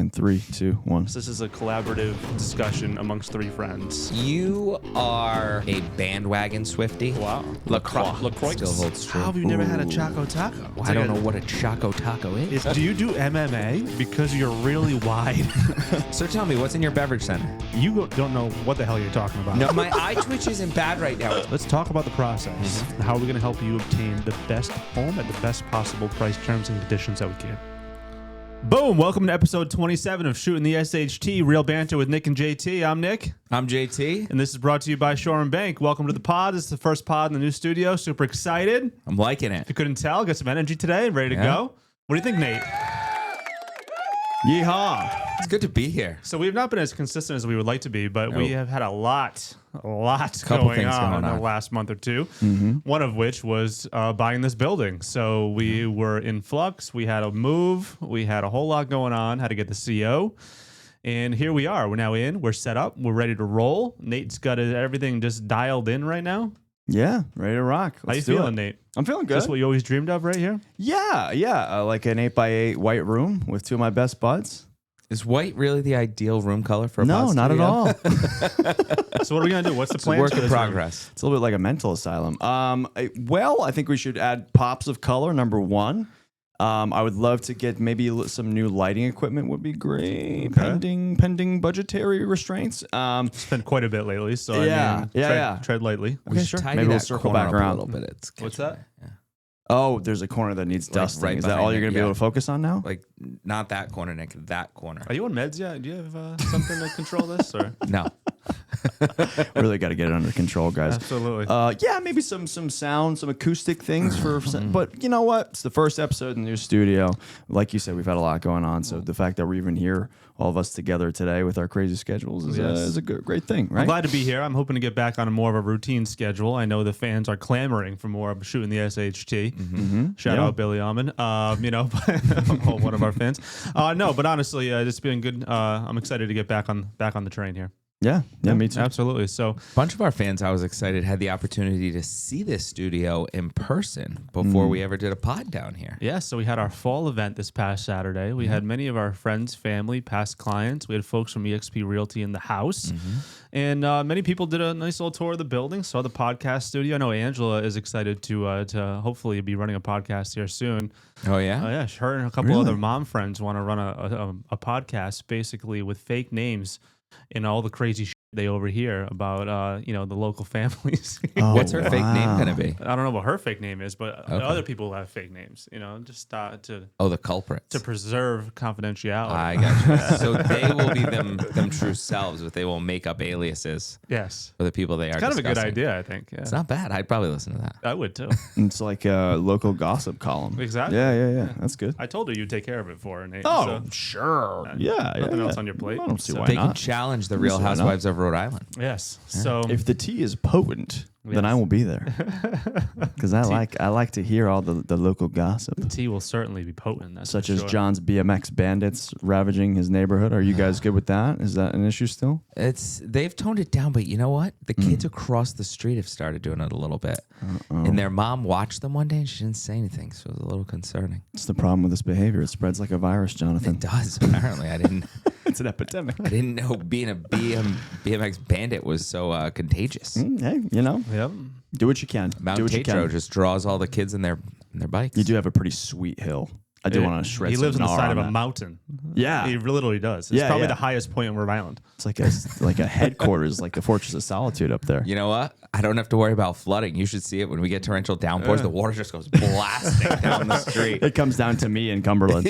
in 3, 2, 1. So this is a collaborative discussion amongst three friends. You are a bandwagon Swiftie. Wow. LaCroix still holds true. How have you never had a Choco Taco? I don't know what a Choco Taco is. Do you do MMA? Because you're really wide. So tell me, what's in your beverage center? You don't know what the hell you're talking about. No, my eye twitch isn't bad right now. Let's talk about the process. How are we going to help you obtain the best home at the best possible price, terms, and conditions that we can? Boom! Welcome to episode 27 of Shootin The SHT, Real Banter with Nick and JT. I'm Nick. I'm JT. And this is brought to you by Shore and Bank. Welcome to the pod. This is the first pod in the new studio. Super excited. I'm liking it. If you couldn't tell, got some energy today. Ready to go. What do you think, Nate? Yeehaw! It's good to be here. So we've not been as consistent as we would like to be, but we have had a lot Couple going things on going in on. the last month or two. One of which was buying this building. So we were in flux. We had a move. We had a whole lot going on. Had to get the CO. And here we are. We're now in. We're set up. We're ready to roll. Nate's got everything just dialed in right now. Yeah, ready to rock. How you Let's do feeling, it. Nate? I'm feeling Is good. this what you always dreamed of right here? Yeah. Like an 8x8 white room with two of my best buds. Is white really the ideal room color for a No, pod not at studio? all. So what are we going to do? What's the It's a plan? work for in this room? progress. It's a little bit like a mental asylum. I think we should add pops of color, number one. I would love to get maybe some new lighting equipment would be great, pending budgetary restraints. Spent quite a bit lately, so Yeah, yeah. tread lightly. Okay, sure. Tidy Maybe we'll that circle corner back up around. a little bit. It's What's that? Yeah. Oh, there's a corner that needs dusting. right Is that all behind you're it, going to be yeah. able to focus on now? Like, not that corner, Nick. That corner. Are you on meds yet? Do you have something to control this? Or No. Really got to get it under control, guys. absolutely. Yeah, maybe some sound, some acoustic things but you know what? It's the first episode in the new studio. Like you said, we've had a lot going on. So the fact that we're even here, all of us together today with our crazy schedules is a great thing, right? I'm glad to be here. I'm hoping to get back on a more of a routine schedule. I know the fans are clamoring for more of Shootin The SHT. Shout out Billy Almond, one of our fans. No, but honestly, it's been good. I'm excited to get back on the train here. Yeah, me too. Absolutely. So A bunch of our fans, I was excited, had the opportunity to see this studio in person before we ever did a pod down here. yeah, so we had our fall event this past Saturday. We had many of our friends, family, past clients. We had folks from eXp Realty in the house. And many people did a nice little tour of the building, saw the podcast studio. I know Angela is excited to hopefully be running a podcast here soon. Oh, yeah? Oh yeah, her and a couple Really? other mom friends want to run a podcast basically with fake names and all the crazy shit they overhear about the local families. Oh, What's her fake name going to be? I don't know what her fake name is, but Okay. other people have fake names. Just to Oh, the culprits. preserve confidentiality. I got you. So they will be them true selves, but they will make up aliases Yes, for the people they are kind of a good discussing. idea. I think. Yeah. It's not bad. I'd probably listen to that. I would too. It's like a local gossip column. Exactly. Yeah. That's good. I told her you'd take care of it for her, Nate. Oh, so, sure. Yeah. nothing else on your plate. I don't see So- why They can not. challenge the Real why not? Housewives of Rhode Island. yes. So If the tea is potent, then I Yes. will be there because I like to hear all the local gossip, tea will certainly be potent. That's such for as sure. John's BMX bandits ravaging his neighborhood. Are you guys good with that? Is that an issue still? They've toned it down, but you know what? The kids across the street have started doing it a little bit. And their mom watched them one day and she didn't say anything, so it was a little concerning. It's the problem with this behavior. It spreads like a virus, Jonathan. It does, apparently. I didn't It's an epidemic. know being a BMX bandit was so contagious. Hey, Yep. do what you can. Mount do what you Tatro can. just draws all the kids in their bikes. You do have a pretty sweet hill. I do want to shred He some lives on the gnar side of a that. mountain. Yeah. He literally does. It's Yeah, probably yeah. the highest point in Rhode Island. It's like a headquarters, like the Fortress of Solitude up there. You know what? I don't have to worry about flooding. You should see it when we get torrential downpours. The water just goes blasting down the street. It comes down to me in Cumberland.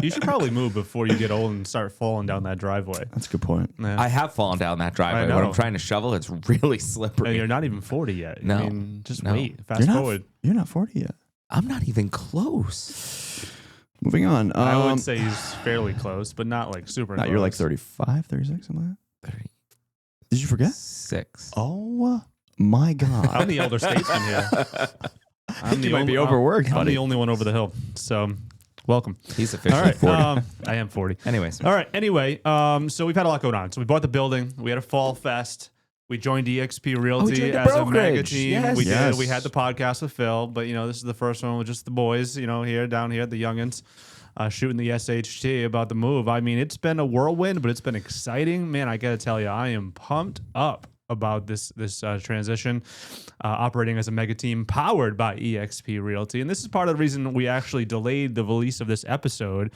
You should probably move before you get old and start falling down that driveway. That's a good point. Yeah. I have fallen down that I driveway. know. When I'm trying to shovel, it's really slippery. And you're not even 40 yet. No. I mean, just No. wait. Fast forward. You're not 40 yet. I'm not even close. Moving on. I would say he's fairly close, but not like super close. You're like 35, 36, something like that. Did you forget? 36. Oh my God. I'm the elder statesman here. I'm You might be overworked, I'm buddy. the only one over the hill. So, welcome. He's All officially right. 40. I am 40. Anyways. All right. Anyway, so we've had a lot going on. So we bought the building. We had a fall fest. We joined eXp Realty joined the as a brokerage. magazine. Yes. We did. Yes. We had the podcast with Phil, but this is the first one with just the boys. Here, down here, the youngins. Shootin The SHT about the move. I mean, it's been a whirlwind, but it's been exciting. Man, I got to tell you, I am pumped up about this transition, operating as a mega team powered by eXp Realty. And this is part of the reason we actually delayed the release of this episode,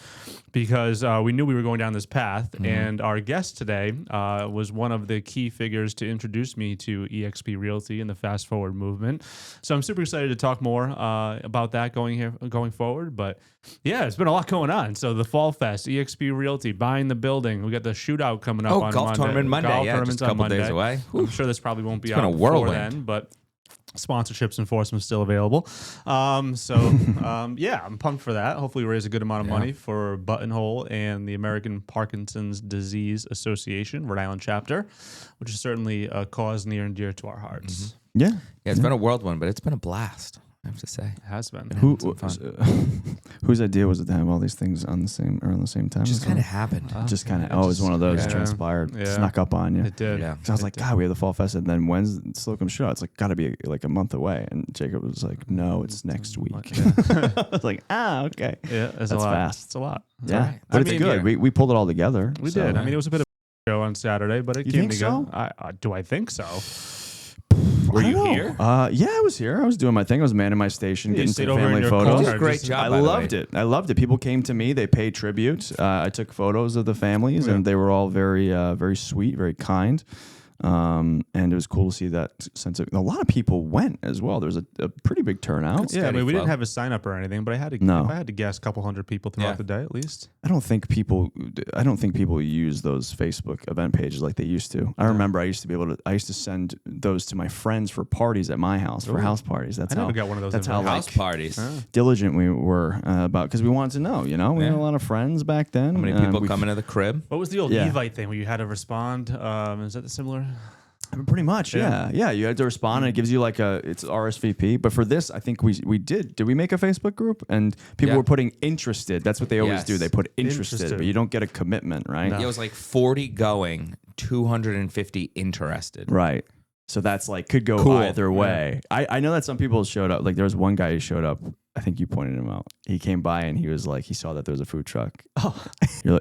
because we knew we were going down this path. And our guest today was one of the key figures to introduce me to eXp Realty and the fast forward movement. So I'm super excited to talk more about that going forward. But yeah, it's been a lot going on. So the Fall Fest, eXp Realty, buying the building. We got the shootout coming up on golf Monday. tournament Monday. Golf Yeah, tournament's just a couple on Monday. days away. I'm sure this probably won't be It's been out a before whirlwind. then, but sponsorships and enforcement still available. Yeah, I'm pumped for that. Hopefully we raise a good amount of money for Buttonhole and the American Parkinson's Disease Association, Rhode Island chapter, which is certainly a cause near and dear to our hearts. Yeah. Yeah, it's been a whirlwind, but it's been a blast, I have to say. It has been. Whose idea was it to have all these things on the same time? Just kind of happened. Just kind of. Oh, it was one of those yeah. transpired, Yeah. snuck up on you. It did. Yeah. 'Cause I was like, God, we have the Fall Fest, and then when's Slocum show? It's like got to be like a month away. And Jacob was like, No, it's next week. I was like, okay. Yeah, it's That's a lot. fast. It's a lot. Yeah, all right. but I it's mean, good. yeah. We pulled it all together. We so- did. I mean, it was a bit of a show on Saturday, but it You came think together. so? Do I think so? Were I you don't know. here? Yeah, I was here. I was doing my thing. I was manning my station, You getting stayed some over in family your photos. car, You did a great just- job. I by the loved way. it. I loved it. People came to me. They paid tribute. I took photos of the families, and they were all very, very sweet, very kind. And it was cool to see that sense of. A lot of people went as well. There was a pretty big turnout. Yeah, I mean, we flow. didn't have a sign up or anything, but I had to. No. If I had to guess, a couple hundred people throughout Yeah. the day at least. I don't think people use those Facebook event pages like they used to. I remember I used to send those to my friends for parties at my house, for house parties. That's I how never got one of those. that's how invites. House parties. diligent we were about, because we wanted to know. We Yeah. had a lot of friends back then. How many people coming to the crib? What was the old Yeah. Evite thing where you had to respond? Is that the similar? Pretty much, yeah. You had to respond, and it gives you it's RSVP. But for this, I think we did. Did we make a Facebook group? And people Yeah. were putting interested. That's what they always Yes. do. They put interested, Interested. but you don't get a commitment, right? No. Yeah, it was like 40 going, 250 interested. Right. So that's could go Cool. either way. I know that some people showed up. Like there was one guy who showed up. I think you pointed him out. He came by and he was like, he saw that there was a food truck.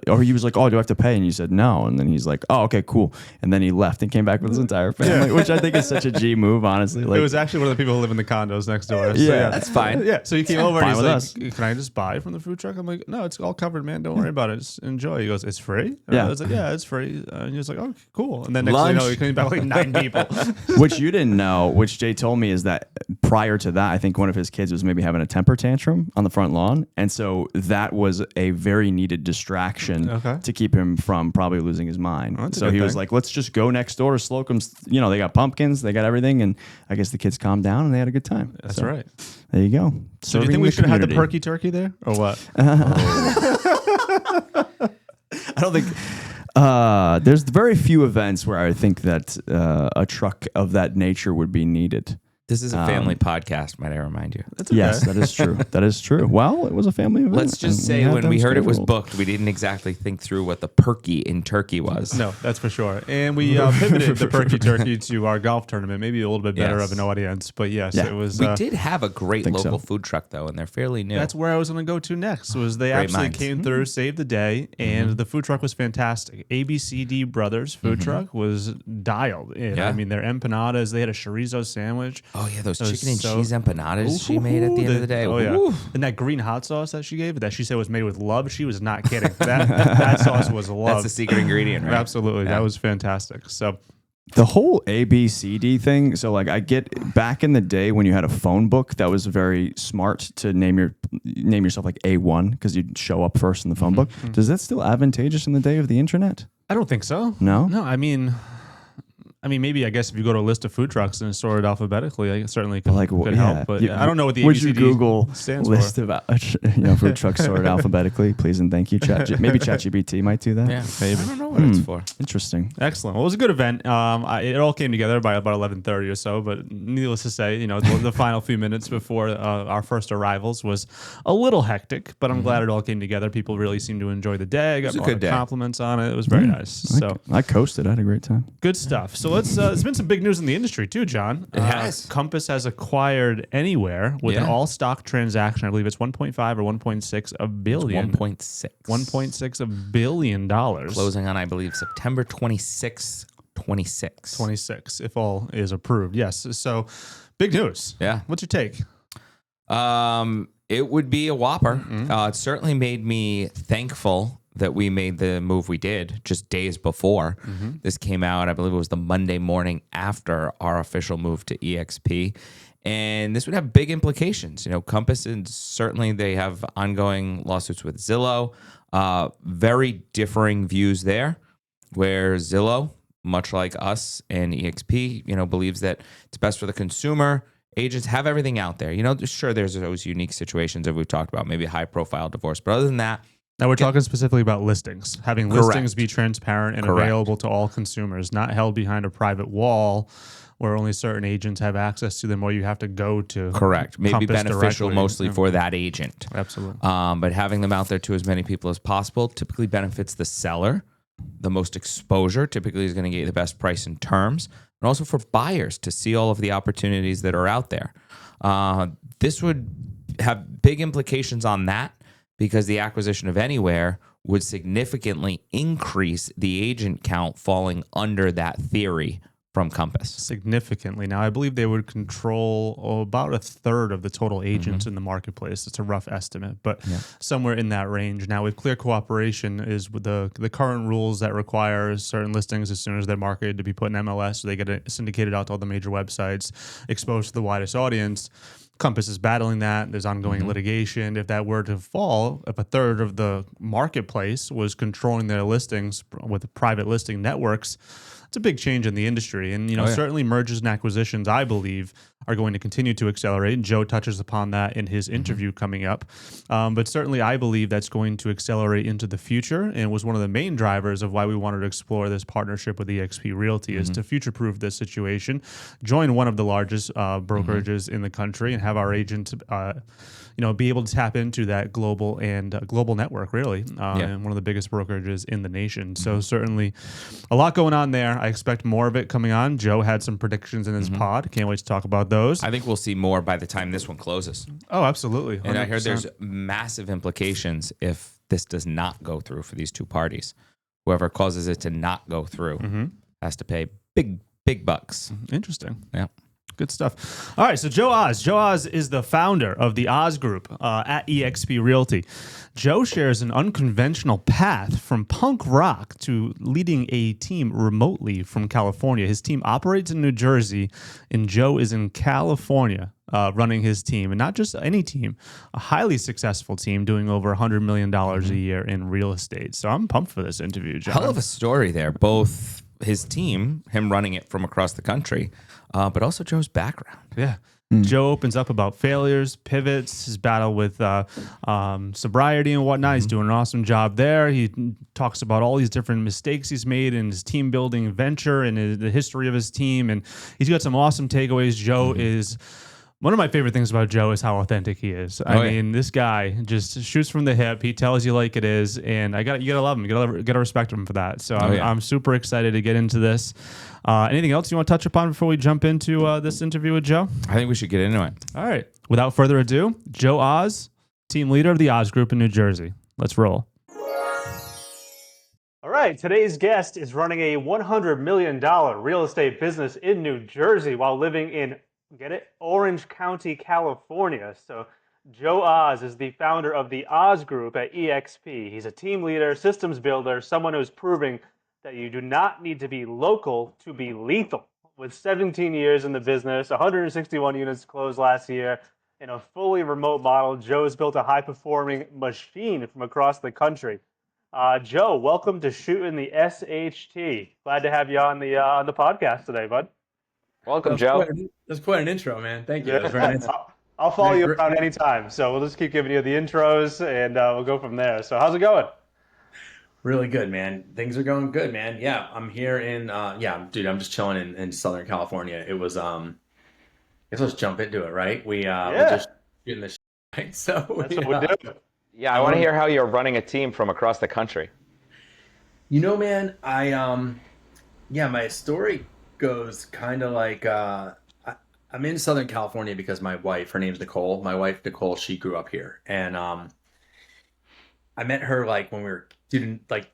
Or he was like, oh, do I have to pay? And you said no. And then he's like, oh, okay, cool. And then he left and came back with his entire family, which I think is such a G move, honestly. It was actually one of the people who live in the condos next door. So, Yeah. That's fine. Yeah, so he came over and Fine he's with like, "Can I just buy from the food truck?" I'm like, "No, it's all covered, man. Don't worry about it. Just enjoy." He goes, "It's free?" And Yeah. I was like, "Yeah, it's free." And he was like, "Oh, cool." And then next thing you Lunch. know, he came back with like 9 people. Which you didn't know, which Jay told me, is that prior to that, I think one of his kids was maybe having a temper tantrum on the front lawn. And so that was a very needed distraction Okay. to keep him from probably losing his mind. Well, that's a So good he was thing. like, let's just go next door to Slocum's. They got pumpkins, they got everything. And I guess the kids calmed down and they had a good time. That's So right. There you go. So do you think we should have had the perky turkey there, or what? I don't think there's very few events where I think that a truck of that nature would be needed. This is a family podcast, might I remind you. That's okay. Yes, that is true. That is true. Well, it was a family event. Let's just and say had when them we heard it was scheduled. booked, we didn't exactly think through what the perky in turkey was. No, that's for sure. And we pivoted the perky turkey to our golf tournament, maybe a little bit better Yes. of an audience. But yes, Yeah. it was. We did have a great think local so. food truck, though, and they're fairly new. That's where I was going to go to next. Was they Great actually minds. came through, saved the day, and the food truck was fantastic. ABCD Brothers food truck was dialed in. Yeah. I mean, their empanadas. They had a chorizo sandwich. Oh, yeah, those That was chicken and so- cheese empanadas she made at the end of the day. Oh yeah, Ooh. and that green hot sauce that she gave, that she said was made with love. She was not kidding. That sauce was love. That's the secret ingredient, right? Absolutely, Yeah. that was fantastic. So The whole ABCD thing. So I get back in the day when you had a phone book, that was very smart to name yourself like A1 because you'd show up first in the phone book. Is that still advantageous in the day of the internet? I don't think so. No? No, I mean, maybe I guess if you go to a list of food trucks and sort it alphabetically, I certainly could, could help. But I don't know what the Would ABCD you Google stands list for. of food trucks sorted alphabetically, please and thank you. Maybe ChatGPT might do that. Yeah, maybe. I don't know what it's for. Interesting. Excellent. Well, it was a good event. It all came together by about 11:30 or so. But needless to say, the final few minutes before our first arrivals was a little hectic. But I'm glad it all came together. People really seemed to enjoy the day. I got was a a lot good of day. compliments on it. It was very nice. So I coasted. I had a great time. good stuff. So So let's. There's been some big news in the industry too, John. It has. Compass has acquired Anywhere with an all-stock transaction. I believe it's 1.5 or 1.6 a billion. 1.6. 1.6 $1 billion. Closing on, I believe, September 26th, 26, if all is approved. Yes. So big news. Yeah. What's your take? It would be a whopper. It certainly made me thankful that we made the move we did just days before this came out. I believe it was the Monday morning after our official move to EXP. And this would have big implications. You know, Compass, and certainly they have ongoing lawsuits with Zillow. Very differing views there, where Zillow, much like us and EXP, you know, believes that it's best for the consumer. Agents have everything out there. You know, sure, there's those unique situations that we've talked about, maybe a high-profile divorce. But other than that, now we're talking specifically about listings, having listings be transparent and available to all consumers, not held behind a private wall where only certain agents have access to them, or you have to go to. Correct. Maybe Compass beneficial directly. mostly for that agent. Absolutely. But having them out there to as many people as possible typically benefits the seller. The most exposure typically is going to get you the best price and terms, and also for buyers to see all of the opportunities that are out there. This would have big implications on that, because the acquisition of Anywhere would significantly increase the agent count falling under that theory from Compass. Significantly. Now, I believe they would control about a third of the total agents in the marketplace. It's a rough estimate, but somewhere in that range. Now, with clear cooperation is with the current rules that require certain listings as soon as they're marketed to be put in MLS, so they get it syndicated out to all the major websites, exposed to the widest audience. Compass is battling that. There's ongoing litigation. If that were to fall, if a third of the marketplace was controlling their listings with private listing networks, it's a big change in the industry. And, you know, certainly mergers and acquisitions, I believe, are going to continue to accelerate. And Joe touches upon that in his interview coming up. But certainly I believe that's going to accelerate into the future, and was one of the main drivers of why we wanted to explore this partnership with eXp Realty, is to future-proof this situation, join one of the largest brokerages in the country, and have our agents you know, be able to tap into that global network, really, and one of the biggest brokerages in the nation. So certainly a lot going on there. I expect more of it coming on. Joe had some predictions in his pod. Can't wait to talk about those. I think we'll see more by the time this one closes. Oh, absolutely. 100%. And I heard there's massive implications if this does not go through for these two parties. Whoever causes it to not go through has to pay big bucks. Interesting. Yeah. Good stuff. All right, so Joe Oz. Joe Oz is the founder of the Oz Group at eXp Realty. Joe shares an unconventional path from punk rock to leading a team remotely from California. His team operates in New Jersey, and Joe is in California running his team. And not just any team, a highly successful team doing over $100 million a year in real estate. So I'm pumped for this interview, John. Hell of a story there. Both his team, him running it from across the country, but also Joe's background. Yeah. Joe opens up about failures, pivots, his battle with sobriety and whatnot. He's doing an awesome job there. He talks about all these different mistakes he's made in his team building venture and the history of his team. And he's got some awesome takeaways. Joe is... One of my favorite things about Joe is how authentic he is. I mean, this guy just shoots from the hip. He tells you like it is, and you gotta love him. You gotta respect him for that. So I'm super excited to get into this. Anything else you want to touch upon before we jump into this interview with Joe? I think we should get into it. All right. Without further ado, Joe Oz, team leader of the Oz Group in New Jersey. Let's roll. All right. Today's guest is running a $100 million real estate business in New Jersey while living in Orange County, California. So Joe Oz is the founder of the Oz Group at eXp. He's a team leader, systems builder, someone who's proving that you do not need to be local to be lethal. With 17 years in the business, 161 units closed last year, in a fully remote model, Joe has built a high-performing machine from across the country. Joe, welcome to Shootin The SHT. Glad to have you on the podcast today, bud. Welcome, Joe. That's quite an intro, man. Thank you. Yeah. Very nice. I'll follow you around anytime. So we'll just keep giving you the intros, and we'll go from there. So how's it going? Really good, man. Things are going good, man. Yeah, I'm here in, dude, I'm just chilling in Southern California. It was, I guess let's jump into it, right? We're just shooting this shit, right? So that's what we do. Yeah, I want to hear how you're running a team from across the country. You know, man, my story goes kind of like I'm in Southern California because my wife, her name's Nicole. My wife Nicole, she grew up here, and I met her like when we were student, like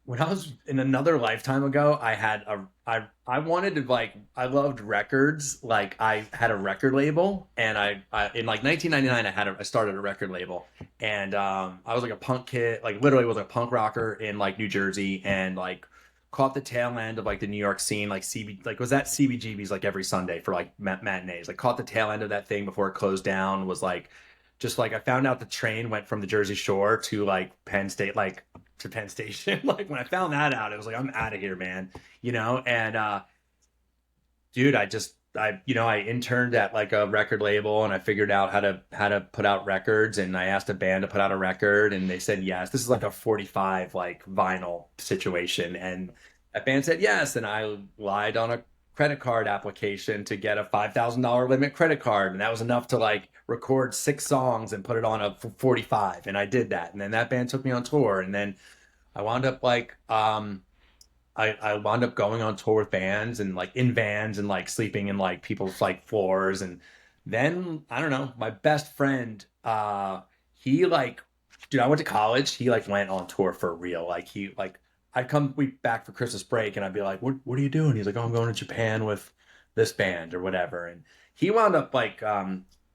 when I was in another lifetime ago. I wanted to like I loved records. Like I had a record label, and I in like 1999 I started a record label, and I was like a punk kid, like literally was a punk rocker in like New Jersey, and like caught the tail end of like the New York scene, like was at CBGB's like every Sunday for like matinees. Like caught the tail end of that thing before it closed down. Was like just like I found out the train went from the Jersey Shore to like Penn State, like to Penn Station. Like when I found that out, it was like I'm out of here, man. And dude, I interned at like a record label, and I figured out how to put out records, and I asked a band to put out a record, and they said yes. This is like a 45 like vinyl situation, and that band said yes, and I lied on a credit card application to get a $5,000 limit credit card, and that was enough to like record 6 songs and put it on a 45, and I did that, and then that band took me on tour, and then I wound up like I wound up going on tour with bands and like in vans and like sleeping in like people's like floors. And then I don't know, my best friend, he like, dude, I went to college. He like went on tour for real. Like I'd come back for Christmas break, and I'd be like, what are you doing? He's like, oh, I'm going to Japan with this band or whatever. And he wound up like,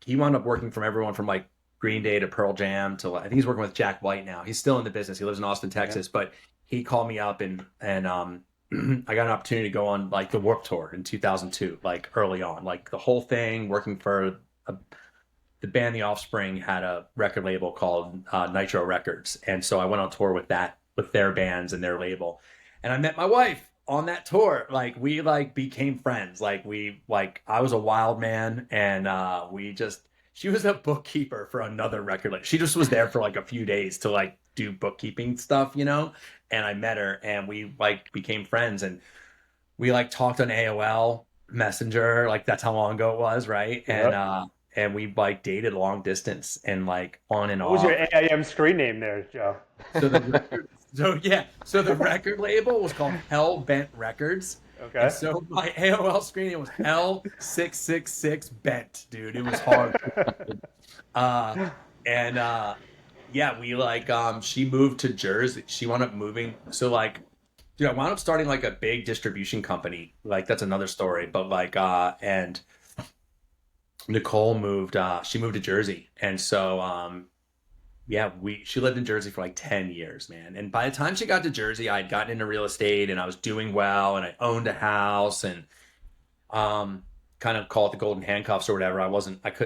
he wound up working from everyone from like Green Day to Pearl Jam to, I think he's working with Jack White now. He's still in the business. He lives in Austin, Texas, but he called me up, and I got an opportunity to go on like the Warped Tour in 2002, like early on, like the whole thing, working for the band The Offspring had a record label called Nitro Records. And so I went on tour with their bands and their label. And I met my wife on that tour. Like we like became friends. Like I was a wild man, and she was a bookkeeper for another record label. She just was there for like a few days to like do bookkeeping stuff, and I met her, and we like became friends, and we like talked on AOL Messenger. Like that's how long ago it was, right? Yep. And we like dated long distance and like on and What off. was your AIM screen name there, Joe? So the record label was called Hell Bent Records. Okay. And so my AOL screen name was L666 Bent, dude. It was hard. Yeah, we like she moved to Jersey. She wound up moving. So like, dude, I wound up starting like a big distribution company. Like that's another story. But like and Nicole moved she moved to Jersey. And so she lived in Jersey for like 10 years, man. And by the time she got to Jersey, I'd gotten into real estate, and I was doing well, and I owned a house, and kind of call it the golden handcuffs or whatever.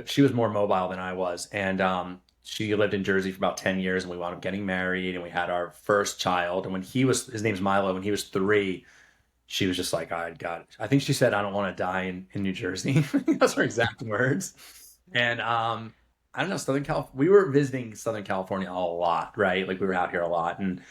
She was more mobile than I was. And she lived in Jersey for about 10 years, and we wound up getting married, and we had our first child. And when his name's Milo, when he was 3, she was just like, I think she said, I don't want to die in New Jersey. That's her exact words. And I don't know, we were visiting Southern California a lot, right? Like we were out here a lot, and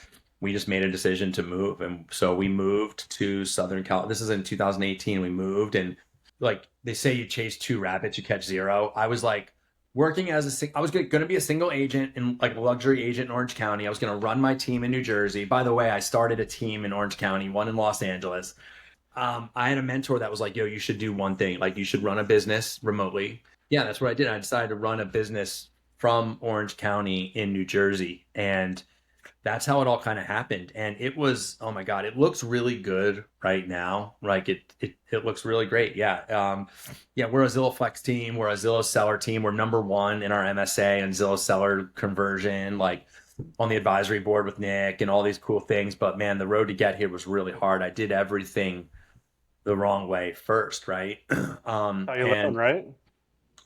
we just made a decision to move. And so we moved to Southern Cal. This is in 2018. We moved, and like they say, you chase 2 rabbits, you catch 0. I was like working I was going to be a single agent in like a luxury agent in Orange County. I was going to run my team in New Jersey. By the way, I started a team in Orange County, one in Los Angeles. I had a mentor that was like, yo, you should do one thing. Like you should run a business remotely. Yeah, that's what I did. I decided to run a business from Orange County in New Jersey. And that's how it all kind of happened. And it was, oh my God, it looks really good right now. Like it looks really great. Yeah. We're a Zillow Flex team. We're a Zillow seller team. We're number 1 in our MSA and Zillow seller conversion, like on the advisory board with Nick and all these cool things. But man, the road to get here was really hard. I did everything the wrong way first, right? How you learn, right?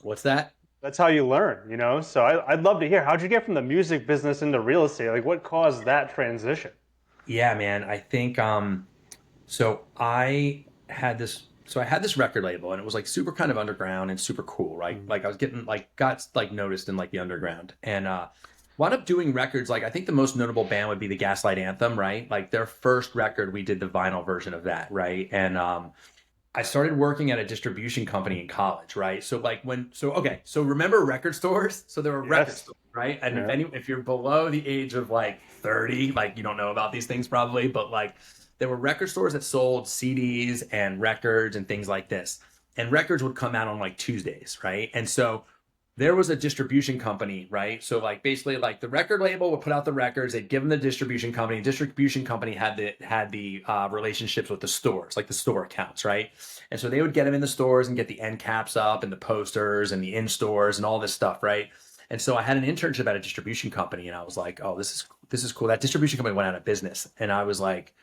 What's that? That's how you learn, So I'd love to hear, how'd you get from the music business into real estate? Like what caused that transition? Yeah, man. I think so I had this record label, and it was like super kind of underground and super cool, right? Like I was getting got noticed in like the underground, and wound up doing records. Like I think the most notable band would be the Gaslight Anthem, right? Like their first record, we did the vinyl version of that, right? And I started working at a distribution company in college, right? So remember record stores? So there were record stores, right? And if you're below the age of like 30, like you don't know about these things probably, but like there were record stores that sold CDs and records and things like this. And records would come out on like Tuesdays, right? And so there was a distribution company, right? So like basically like the record label would put out the records, they'd give them the distribution company. Distribution company had the relationships with the stores, like the store accounts, right? And so they would get them in the stores and get the end caps up and the posters and the in stores and all this stuff, right? And so I had an internship at a distribution company, and I was like, oh, this is cool. That distribution company went out of business, and I was like,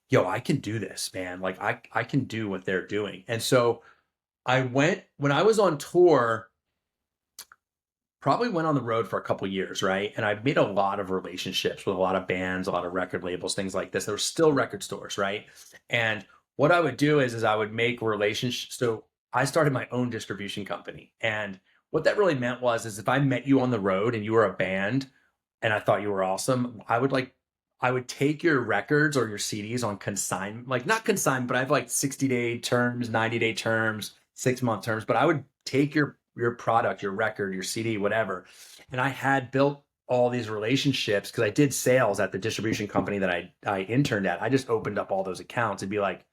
yo, I can do this, man. Like I can do what they're doing. And so I went when I was on tour. Probably went on the road for a couple years, right? And I made a lot of relationships with a lot of bands, a lot of record labels, things like this. There were still record stores, right? And what I would do is I would make relationships. So I started my own distribution company. And what that really meant is if I met you on the road and you were a band and I thought you were awesome, I would take your records or your CDs on consignment, like not consignment, but I have like 60-day terms, 90-day terms, 6-month terms, but I would take your product, your record, your CD, whatever. And I had built all these relationships because I did sales at the distribution company that I interned at. I just opened up all those accounts and be like,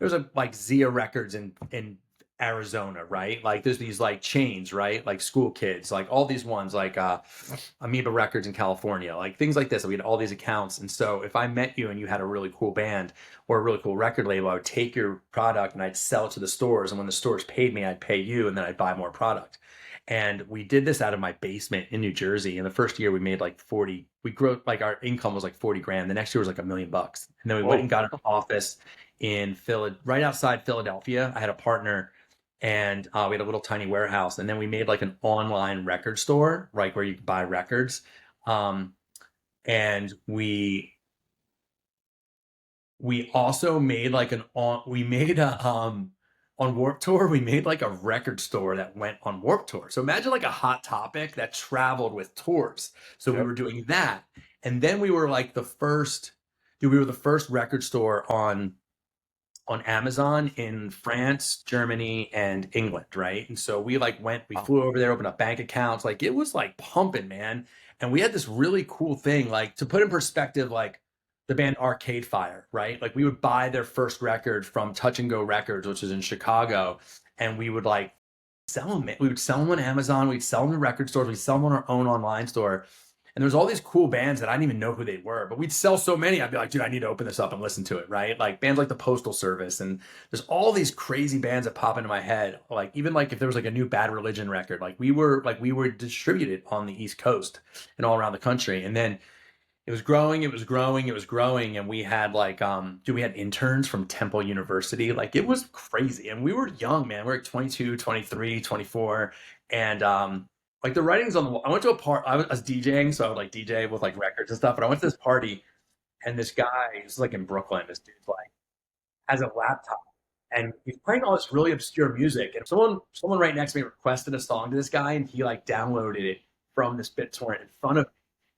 there's like Zia Records in Arizona, right? Like there's these like chains, right? Like School Kids, like all these ones, like Amoeba Records in California, like things like this. We had all these accounts. And so if I met you and you had a really cool band or a really cool record label, I would take your product and I'd sell it to the stores. And when the stores paid me, I'd pay you and then I'd buy more product. And we did this out of my basement in New Jersey. And the first year we made like 40, we grew, like our income was like 40 grand. The next year was like $1 million. And then we went and got an office in right outside Philadelphia. I had a partner and we had a little tiny warehouse. And then we made like an online record store, right, where you could buy records. And we also made like on Warped Tour, we made like a record store that went on Warped Tour. So imagine like a Hot Topic that traveled with tours. So we were doing that. And then we were like the first record store on Amazon in France, Germany, and England, right? And so we flew over there, opened up bank accounts. Like it was like pumping, man. And we had this really cool thing, like to put in perspective, like the band Arcade Fire, right? Like we would buy their first record from Touch and Go Records, which is in Chicago, and we would like sell them. We would sell them on Amazon. We'd sell them to record stores. We'd sell them on our own online store. And there was all these cool bands that I didn't even know who they were, but we'd sell so many. I'd be like, dude, I need to open this up and listen to it, right? Like bands like the Postal Service. And there's all these crazy bands that pop into my head. Like even like if there was like a new Bad Religion record, like we were distributed on the East Coast and all around the country. And then it was growing. And we had like, we had interns from Temple University. Like it was crazy. And we were young, man. We were like 22, 23, 24. And, like the writing's on the wall. I went to a party. I was DJing, so I would like DJ with like records and stuff. But I went to this party, and this guy, this is like in Brooklyn. This dude's like has a laptop, and he's playing all this really obscure music. And someone right next to me requested a song to this guy, and he like downloaded it from this BitTorrent in front of me.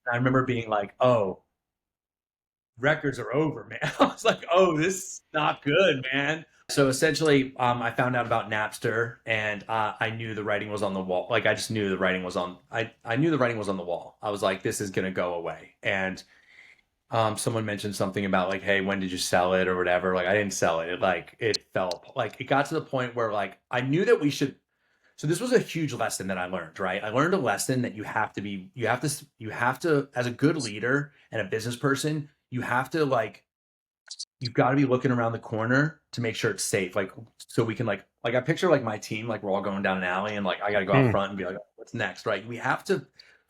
And I remember being like, "Oh, records are over, man." I was like, "Oh, this is not good, man." So essentially, I found out about Napster, and I knew the writing was on the wall. Like I just knew the writing was on. I knew the writing was on the wall. I was like, this is gonna go away. And someone mentioned something about like, hey, when did you sell it or whatever? Like I didn't sell it. It fell. Like it got to the point where like I knew that we should. So this was a huge lesson that I learned. Right, I learned a lesson that you have to, as a good leader and a business person, you have to like. You've got to be looking around the corner to make sure it's safe. Like, so we can like I picture like my team, like we're all going down an alley and like, I got to go out front and be like, what's next? Right. We have to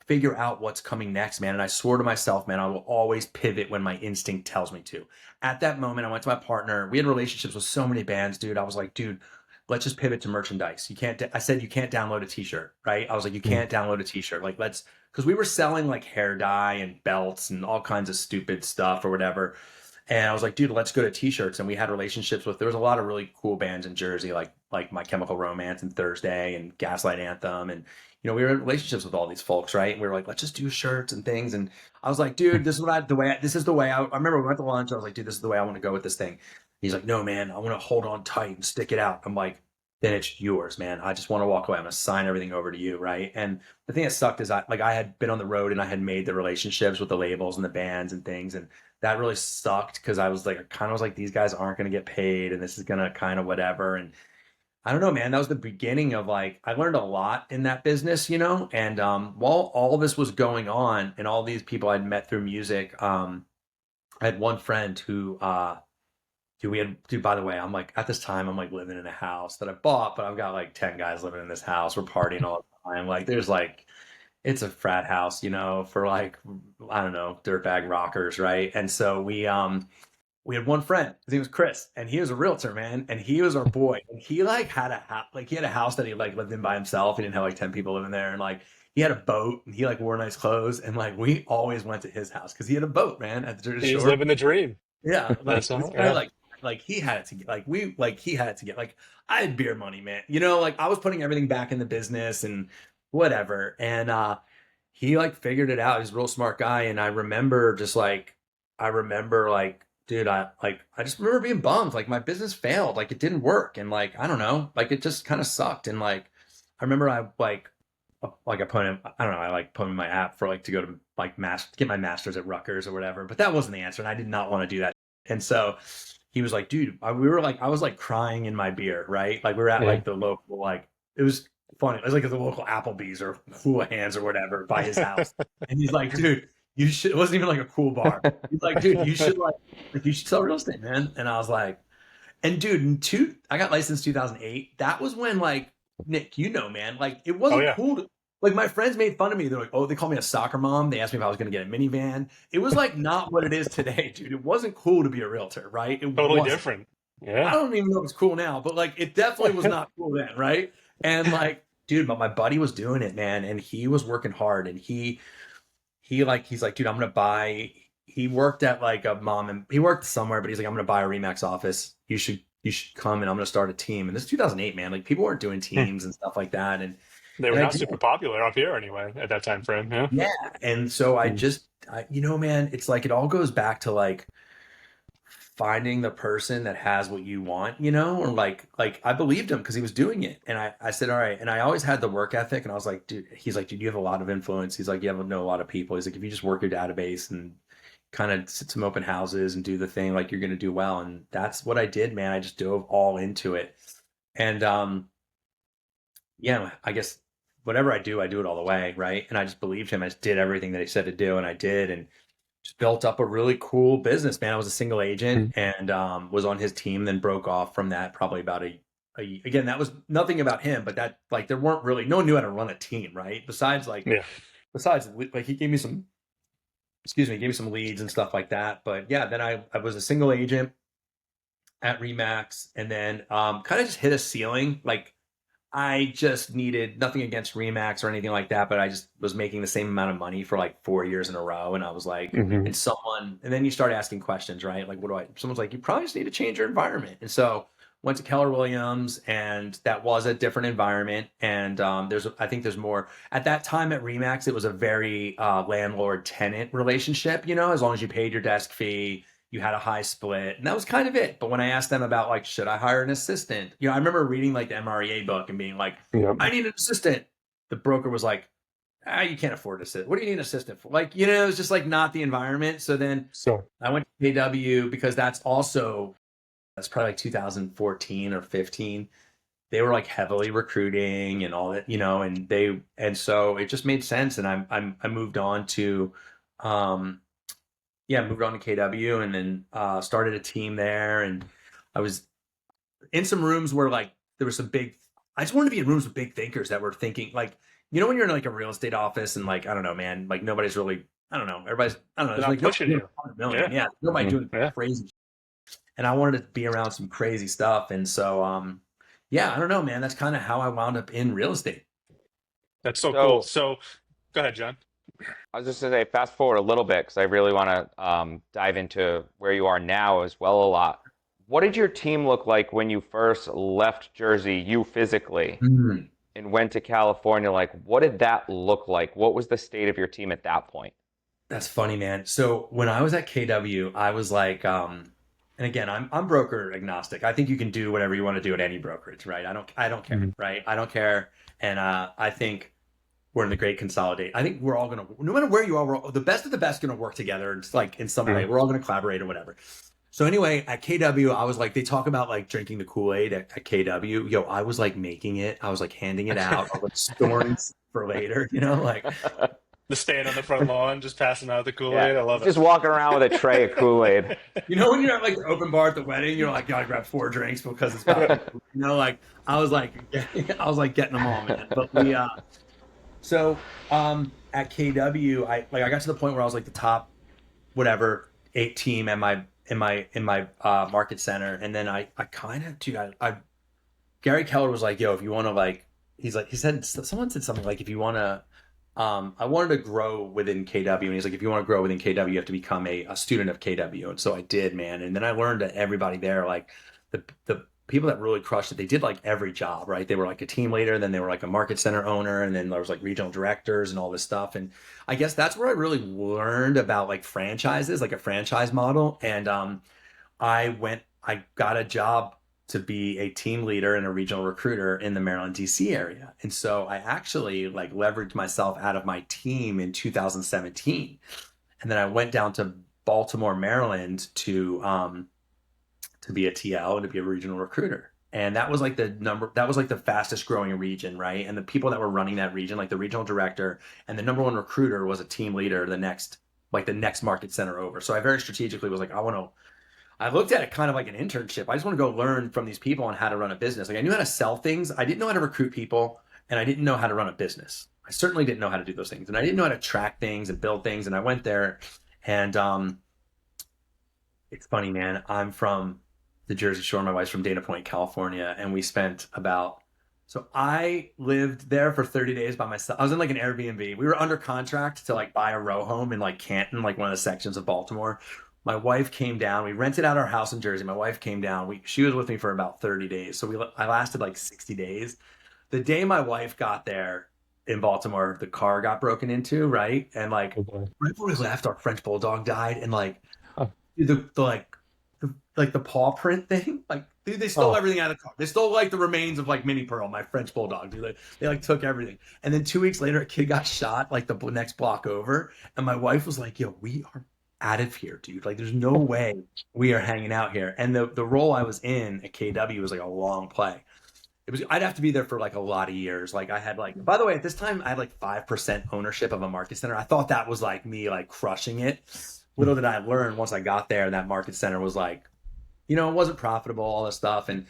figure out what's coming next, man. And I swore to myself, man, I will always pivot when my instinct tells me to. At that moment, I went to my partner. We had relationships with so many bands, dude. I was like, dude, let's just pivot to merchandise. I said, you can't download a t-shirt, right? I was like, you can't download a t-shirt. Like because we were selling like hair dye and belts and all kinds of stupid stuff or whatever. And I was like, dude, let's go to t-shirts. And we had relationships there was a lot of really cool bands in Jersey, like My Chemical Romance and Thursday and Gaslight Anthem. And, we were in relationships with all these folks, right? And we were like, let's just do shirts and things. And I was like, dude, this is the way I remember we went to lunch. I was like, dude, this is the way I want to go with this thing. He's like, no, man, I want to hold on tight and stick it out. I'm like, then it's yours, man. I just want to walk away. I'm going to sign everything over to you, right? And the thing that sucked is I had been on the road and I had made the relationships with the labels and the bands and things. And that really sucked because I was like, I kind of was like, these guys aren't going to get paid and this is going to kind of whatever. And I don't know, man, that was the beginning of like, I learned a lot in that business, you know? And while all this was going on and all these people I'd met through music, I had one friend dude, dude, by the way, I'm like, at this time, I'm like living in a house that I bought, but I've got like 10 guys living in this house. We're partying all the time. Like, there's like, it's a frat house, you know, for like, I don't know, dirtbag rockers, right? And so we had one friend, his name was Chris, and he was a realtor, man, and he was our boy. And he like had a house, like he had a house that he like lived in by himself. He didn't have like 10 people living there, and like he had a boat, and he like wore nice clothes, and like we always went to his house because he had a boat, man, at the Jersey He was Shore. living the dream. Yeah, like That's this all. guy, Yeah. like he had it to get, like he had it to get, like I had beer money, man. You know, like I was putting everything back in the business and whatever. And he like figured it out. He's a real smart guy. And I remember like, dude, I just remember being bummed. Like my business failed. Like it didn't work. And like, I don't know, like it just kind of sucked. And like, I remember I put in, I don't know, I like put in my app for like to go to like get my master's at Rutgers or whatever, but that wasn't the answer. And I did not want to do that. And so he was like, dude, I was like crying in my beer, right? Like we were at like the local, like it was funny. It was like at the local Applebee's or Houlihan's or whatever by his house. And he's like, dude, you should, it wasn't even like a cool bar. He's like, dude, you should you should sell real estate, man. And I was like, and dude, I got licensed 2008. That was when like, Nick, you know, man, like it wasn't cool to, like my friends made fun of me. They're like, oh, they call me a soccer mom. They asked me if I was going to get a minivan. It was like not what it is today, dude. It wasn't cool to be a realtor, right? It Totally wasn't. different. Yeah. I don't even know if it's cool now, but like it definitely was not cool then, right? And like, dude, but my buddy was doing it, man, and he was working hard, and he's like, dude, I'm gonna buy. He worked at like a mom and he worked somewhere, but he's like, I'm gonna buy a Remax office. You should come and I'm gonna start a team. And this is 2008, man. Like people weren't doing teams and stuff like that, and They were not super popular up here anyway at that time frame. Yeah. yeah. And so you know, man, it's like it all goes back to like finding the person that has what you want, you know, or like I believed him because he was doing it. And I said, all right. And I always had the work ethic. And I was like, dude, he's like, dude, you have a lot of influence. He's like, you know a lot of people. He's like, if you just work your database and kind of sit some open houses and do the thing, like you're going to do well. And that's what I did, man. I just dove all into it. And yeah, I guess whatever I do it all the way. Right. And I just believed him. I just did everything that he said to do. And I did. And just built up a really cool business, man. I was a single agent and was on his team, then broke off from that probably about again, that was nothing about him, but that like there weren't really, no one knew how to run a team, right? Besides like he gave me some leads and stuff like that. But yeah, then I was a single agent at Remax and then kind of just hit a ceiling. Like I just needed nothing against Remax or anything like that, but I just was making the same amount of money for like 4 years in a row. And I was like, and then you start asking questions, right? Like, someone's like, you probably just need to change your environment. And so went to Keller Williams and that was a different environment. And I think there's more at that time at Remax. It was a very landlord tenant relationship, you know, as long as you paid your desk fee, you had a high split, and that was kind of it. But when I asked them about like, should I hire an assistant? You know, I remember reading like the MREA book and being like, I need an assistant. The broker was like, you can't afford an assistant. What do you need an assistant for? Like, you know, it was just like not the environment. So then I went to KW because that's probably like 2014 or 15. They were like heavily recruiting and all that, you know, and so it just made sense. And I moved on to, moved on to KW and then started a team there. And I was in some rooms where like there was I just wanted to be in rooms with big thinkers that were thinking like, you know, when you're in like a real estate office and like, I don't know, man, like nobody's really, I don't know, everybody's, I don't know, it's like pushing you. Million. Yeah. Nobody doing crazy. And I wanted to be around some crazy stuff. And so, I don't know, man, that's kind of how I wound up in real estate. That's so cool. So go ahead, John. I was just going to say, fast forward a little bit because I really want to dive into where you are now as well a lot. What did your team look like when you first left Jersey, you physically, and went to California? Like, what did that look like? What was the state of your team at that point? That's funny, man. So when I was at KW, I was like, and again, I'm broker agnostic. I think you can do whatever you want to do at any brokerage, right? I don't care, right? I don't care. And I think we're in the great consolidate. I think we're all going to, no matter where you are, the best of the best going to work together. It's like in some way, we're all going to collaborate or whatever. So anyway, at KW, I was like, they talk about like drinking the Kool-Aid at KW. Yo, I was like making it. I was like handing it out. I was storing for later, like. The stand on the front lawn, just passing out the Kool-Aid. I love it. Just walking around with a tray of Kool-Aid. When you're at like the open bar at the wedding, you're like, gotta grab 4 drinks because it's about, like I was like getting them all, man. But we, so at KW, I got to the point where I was like the top, whatever, 8 team in my market center, and then I kind of, dude, I Gary Keller was like, yo, if you want to like, someone said something like, if you want to. I wanted to grow within KW, and he's like, if you want to grow within KW, you have to become a student of KW. And so I did, man. And then I learned that everybody there, like the people that really crushed it, they did like every job, right? They were like a team leader, then they were like a market center owner, and then there was like regional directors and all this stuff. And I guess that's where I really learned about like franchises, like a franchise model. And I got a job to be a team leader and a regional recruiter in the Maryland, DC area. And so I actually like leveraged myself out of my team in 2017. And then I went down to Baltimore, Maryland to be a TL and to be a regional recruiter. And that was like the fastest growing region, right? And the people that were running that region, like the regional director and the number 1 recruiter was a team leader, the next market center over. So I very strategically was like, I looked at it kind of like an internship. I just want to go learn from these people on how to run a business. Like I knew how to sell things. I didn't know how to recruit people, and I didn't know how to run a business. I certainly didn't know how to do those things, and I didn't know how to track things and build things. And I went there, and it's funny, man. I'm from the Jersey Shore. My wife's from Dana Point, California, and we spent so I lived there for 30 days by myself. I was in like an Airbnb. We were under contract to like buy a row home in like Canton, like one of the sections of Baltimore. My wife came down. We rented out our house in Jersey. My wife came down. She was with me for about 30 days. So I lasted like 60 days. The day my wife got there in Baltimore, the car got broken into, right? And like right before we left, our French bulldog died. And like the paw print thing, like dude, they stole everything out of the car. They stole like the remains of like Minnie Pearl, my French bulldog. Dude, they like took everything. And then 2 weeks later, a kid got shot like the next block over. And my wife was like, yo, we are out of here, dude. Like there's no way we are hanging out here. And the role I was in at KW was like a long play. I'd have to be there for like a lot of years. Like I had like, by the way, at this time I had like 5% ownership of a market center. I thought that was like me like crushing it. Little did I learn once I got there, that market center was like, it wasn't profitable, all this stuff. And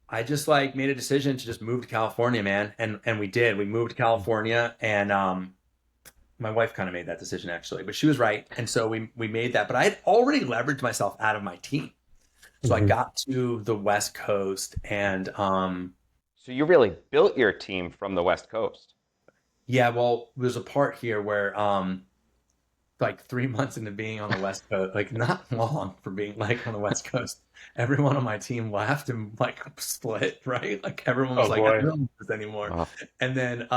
I just like made a decision to just move to California, man. And we did. We moved to California, and my wife kind of made that decision actually, but she was right. And so we made that, but I had already leveraged myself out of my team. So I got to the West Coast, and so you really built your team from the West Coast. Yeah, well, there's a part here where like 3 months into being on the West Coast, like not long for being like on the West Coast, everyone on my team left and like split, right? Like everyone was I don't do this anymore. Wow. And then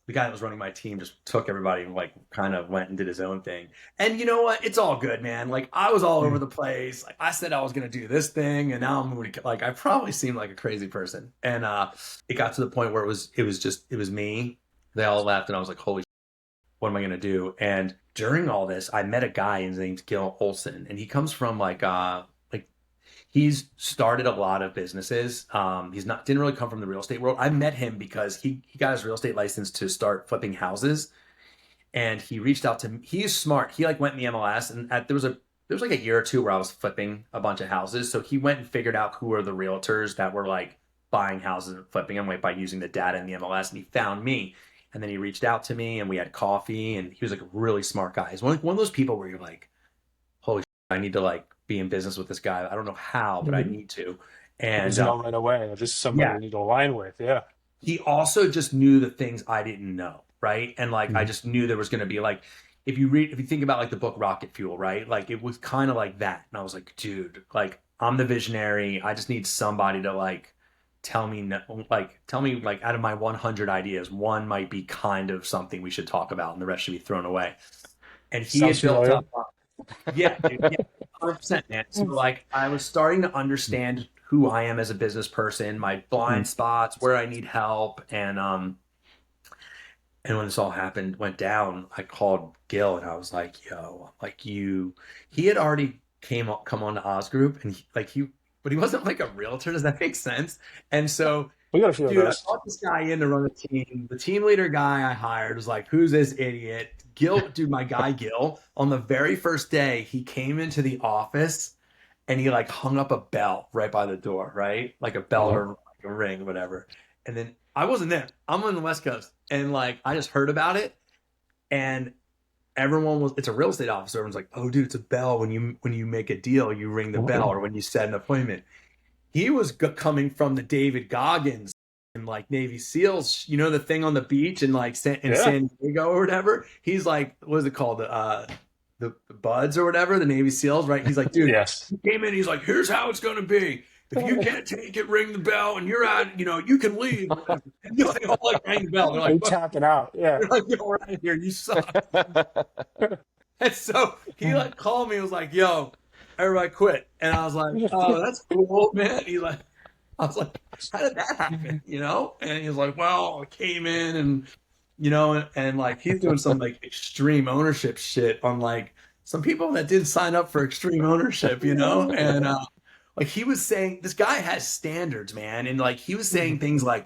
the guy that was running my team just took everybody and like kind of went and did his own thing. And you know what? It's all good, man. Like I was all over the place. Like I said I was going to do this thing, and now I'm moving to, like I probably seemed like a crazy person. And it got to the point where it was me. They all left, and I was like, holy shit, what am I going to do? And during all this, I met a guy, his name's Gil Olson, and he comes from he's started a lot of businesses. Didn't really come from the real estate world. I met him because he got his real estate license to start flipping houses, and he reached out to me. He's smart. He like went in the MLS, and there was like a year or two where I was flipping a bunch of houses. So he went and figured out who were the realtors that were like buying houses and flipping them by using the data in the MLS, and he found me. And then he reached out to me, and we had coffee, and he was like a really smart guy. He's one of those people where you're like, holy shit, I need to like be in business with this guy. I don't know how, but I need to. And he's not right away. This is somebody you need to align with. Yeah. He also just knew the things I didn't know. Right. And like, I just knew there was going to be like, if you think about like the book Rocket Fuel, right? Like it was kind of like that. And I was like, dude, like I'm the visionary. I just need somebody to like, tell me like out of my 100 ideas, one might be kind of something we should talk about and the rest should be thrown away. And he had built up. Yeah, dude, 100%, man. So like I was starting to understand who I am as a business person, my blind spots, where I need help. And when this all went down, I called Gil and I was like, yo, like he had already come on to Oz Group and but he wasn't like a realtor. Does that make sense? And so, We got a few of dude, I those. brought this guy in to run the team. The team leader guy I hired was like, who's this idiot? Gil, dude, my guy Gil, on the very first day, he came into the office and he like hung up a bell right by the door, right? Like a bell or like a ring, whatever. And then I wasn't there. I'm on the West Coast. And like I just heard about it. And it's a real estate officer. Everyone's like, oh dude, it's a bell. When you make a deal, you ring the bell, or when you set an appointment. He was coming from the David Goggins and like Navy SEALs, you know, the thing on the beach in like San Diego or whatever. He's like, what is it called? The Buds or whatever, the Navy SEALs, right? He's like, dude, Yes. he came in, he's like, here's how it's gonna be. If you can't take it, ring the bell, and you're out. You know, you can leave. And they all like rang the bell. They're They like, tapping out. Yeah. they're like, yo, we're out of here. You suck. And so he like called me and was like, yo, everybody quit. And I was like, oh, that's cool, man. He's like, I was like, how did that happen? You know? And he was like, well, I came in and, you know, and like he's doing some like extreme ownership shit on like some people that didn't sign up for extreme ownership, you know? And like he was saying, this guy has standards, man. And like he was saying things like,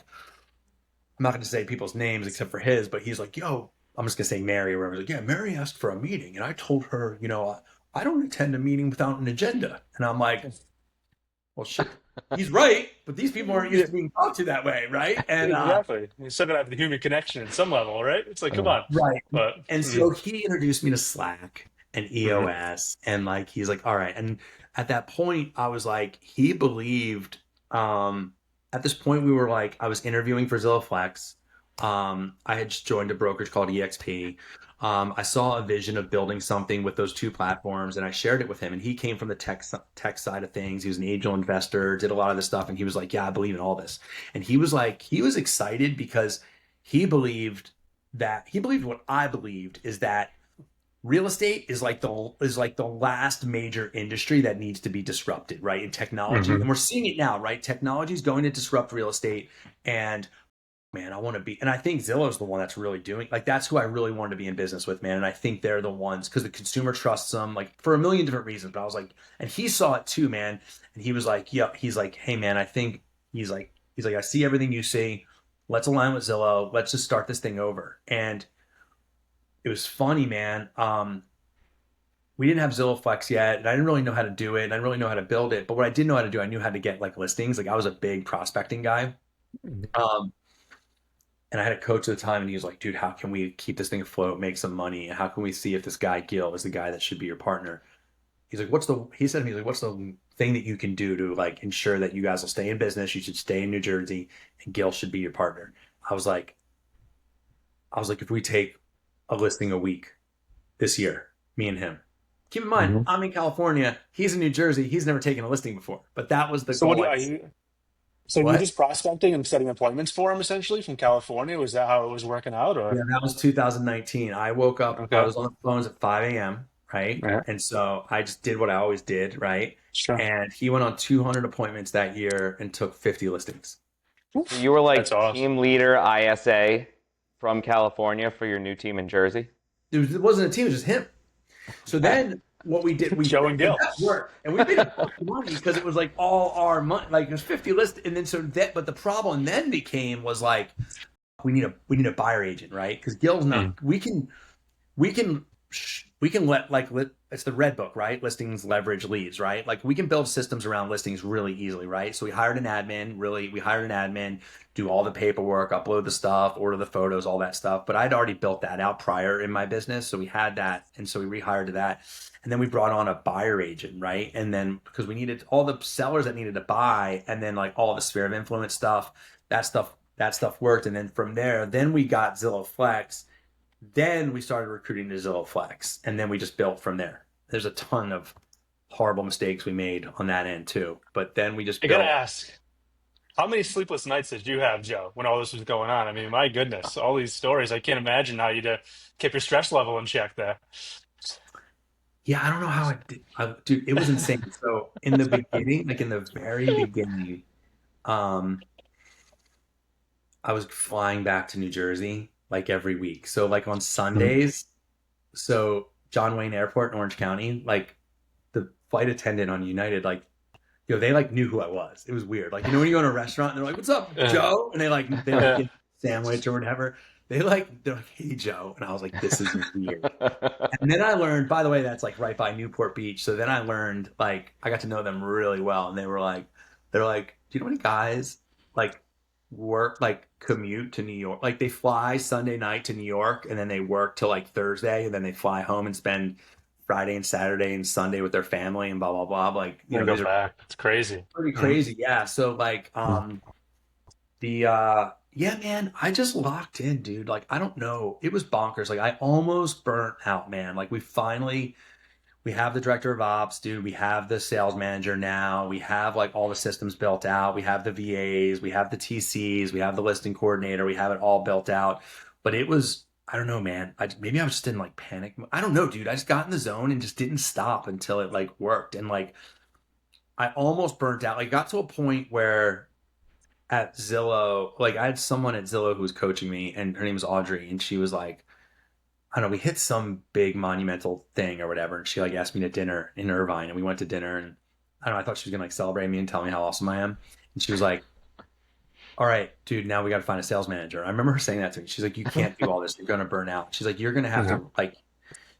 I'm not going to say people's names except for his, but he's like, yo, I'm just going to say Mary or whatever. He's like, yeah, Mary asked for a meeting. And I told her, you know, I don't attend a meeting without an agenda. And I'm like, well, shit, he's right. But these people aren't used to being talked to that way, right? And Exactly. You still gotta have the human connection at some level, right? It's like, come on. right. But And so he introduced me to Slack and EOS. And like, he's like, all right. And at that point, I was like, he believed, at this point, we were like, I was interviewing for Zillow Flex. I had just joined a brokerage called EXP. I saw a vision of building something with those two platforms, and I shared it with him. And he came from the tech side of things. He was an angel investor, did a lot of this stuff, and he was like, "Yeah, I believe in all this." And he was excited because he believed what I believed is that real estate is like the last major industry that needs to be disrupted, right? In technology, and we're seeing it now, right? Technology is going to disrupt real estate, and man, I want to be, and I think Zillow's the one that's really doing, like, that's who I really wanted to be in business with, man. And I think they're the ones because the consumer trusts them, like, for a million different reasons. But I was like, and he saw it too, man. And he was like, yeah, he's like, hey, man, I think he's like, I see everything you see. Let's align with Zillow. Let's just start this thing over. And it was funny, man. We didn't have Zillow Flex yet, and I didn't really know how to do it. And I didn't really know how to build it. But what I did know how to do, I knew how to get like listings. Like I was a big prospecting guy. And I had a coach at the time, and he was like, dude, how can we keep this thing afloat, make some money? And how can we see if this guy, Gil, is the guy that should be your partner? He's like, he said to me, he's like, what's the thing that you can do to like ensure that you guys will stay in business? You should stay in New Jersey, and Gil should be your partner. I was like, if we take a listing a week this year, me and him. Keep in mind, I'm in California. He's in New Jersey. He's never taken a listing before. But that was the so goal. So you're just prospecting and setting appointments for him essentially from California? Was that how it was working out? Or Yeah, that was 2019. I woke up, Okay. I was on the phones at 5 a.m., right? Yeah. And so I just did what I always did, right? Sure. And he went on 200 appointments that year and took 50 listings. So you were like That's awesome. team leader ISA from California for your new team in Jersey? It wasn't a team, it was just him. So then what we did, Joe and Gil. that worked. And we made a bunch of money because it was like all our money. Like it was 50 lists. And then but the problem then was like, we need a buyer agent, right? Because Gil's not, we can it's the red book, right? Listings, leverage, leads, right? Like we can build systems around listings really easily, right? So we hired an admin, do all the paperwork, upload the stuff, order the photos, all that stuff. But I'd already built that out prior in my business. So we had that. And so we rehired to that. And then we brought on a buyer agent, right? And then because we needed all the sellers that needed to buy, and then like all the sphere of influence stuff, that stuff worked. And then from there, then we got Zillow Flex. Then we started recruiting to Zillow Flex, and then we just built from there. There's a ton of horrible mistakes we made on that end too, but then we just I built. gotta ask, how many sleepless nights did you have, Joe, when all this was going on? I mean, my goodness, all these stories. I can't imagine how you'd keep your stress level in check there. Yeah, I don't know how it did. Dude, it was insane. So in the beginning, like in the very beginning, um, I was flying back to New Jersey like every week. So like on Sundays, so John Wayne Airport in Orange County, like the flight attendant on United, like, they like knew who I was. It was weird. Like, when you go to a restaurant and they're like, "What's up, Joe?" And they get a sandwich or whatever. They're like, "Hey, Joe." And I was like, "This is weird." And then I learned, by the way, that's like right by Newport Beach. So then I learned, like, I got to know them really well. And they're like, "Do you know any guys like commute to New York? Like they fly Sunday night to New York and then they work till like Thursday and then they fly home and spend Friday and Saturday and Sunday with their family and blah, blah, blah." Like, Go back. It's crazy. pretty crazy. Yeah. So like, yeah, man, I just locked in, dude. Like, I don't know. It was bonkers. Like, I almost burnt out, man. Like, we have the director of ops, dude. We have the sales manager now. We have like all the systems built out. We have the VAs. We have the TCs. We have the listing coordinator. We have it all built out. But it was, I don't know, man. Maybe I was just in like panic. I don't know, dude. I just got in the zone and just didn't stop until it like worked. And like, I almost burnt out. Like, got to a point where at Zillow, like I had someone at Zillow who was coaching me, and her name was Audrey, and she was like, I don't know, we hit some big monumental thing or whatever, and she like asked me to dinner in Irvine, and we went to dinner, and I don't know, I thought she was gonna like celebrate me and tell me how awesome I am, and she was like, "All right, dude, now we got to find a sales manager." I remember her saying that to me. She's like, "You can't do all this. You're gonna burn out." She's like, "You're gonna have to like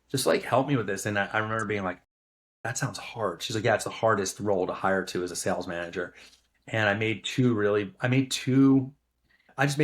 just like help me with this," and I remember being like, "That sounds hard." She's like, "Yeah, it's the hardest role to hire to as a sales manager." And I just made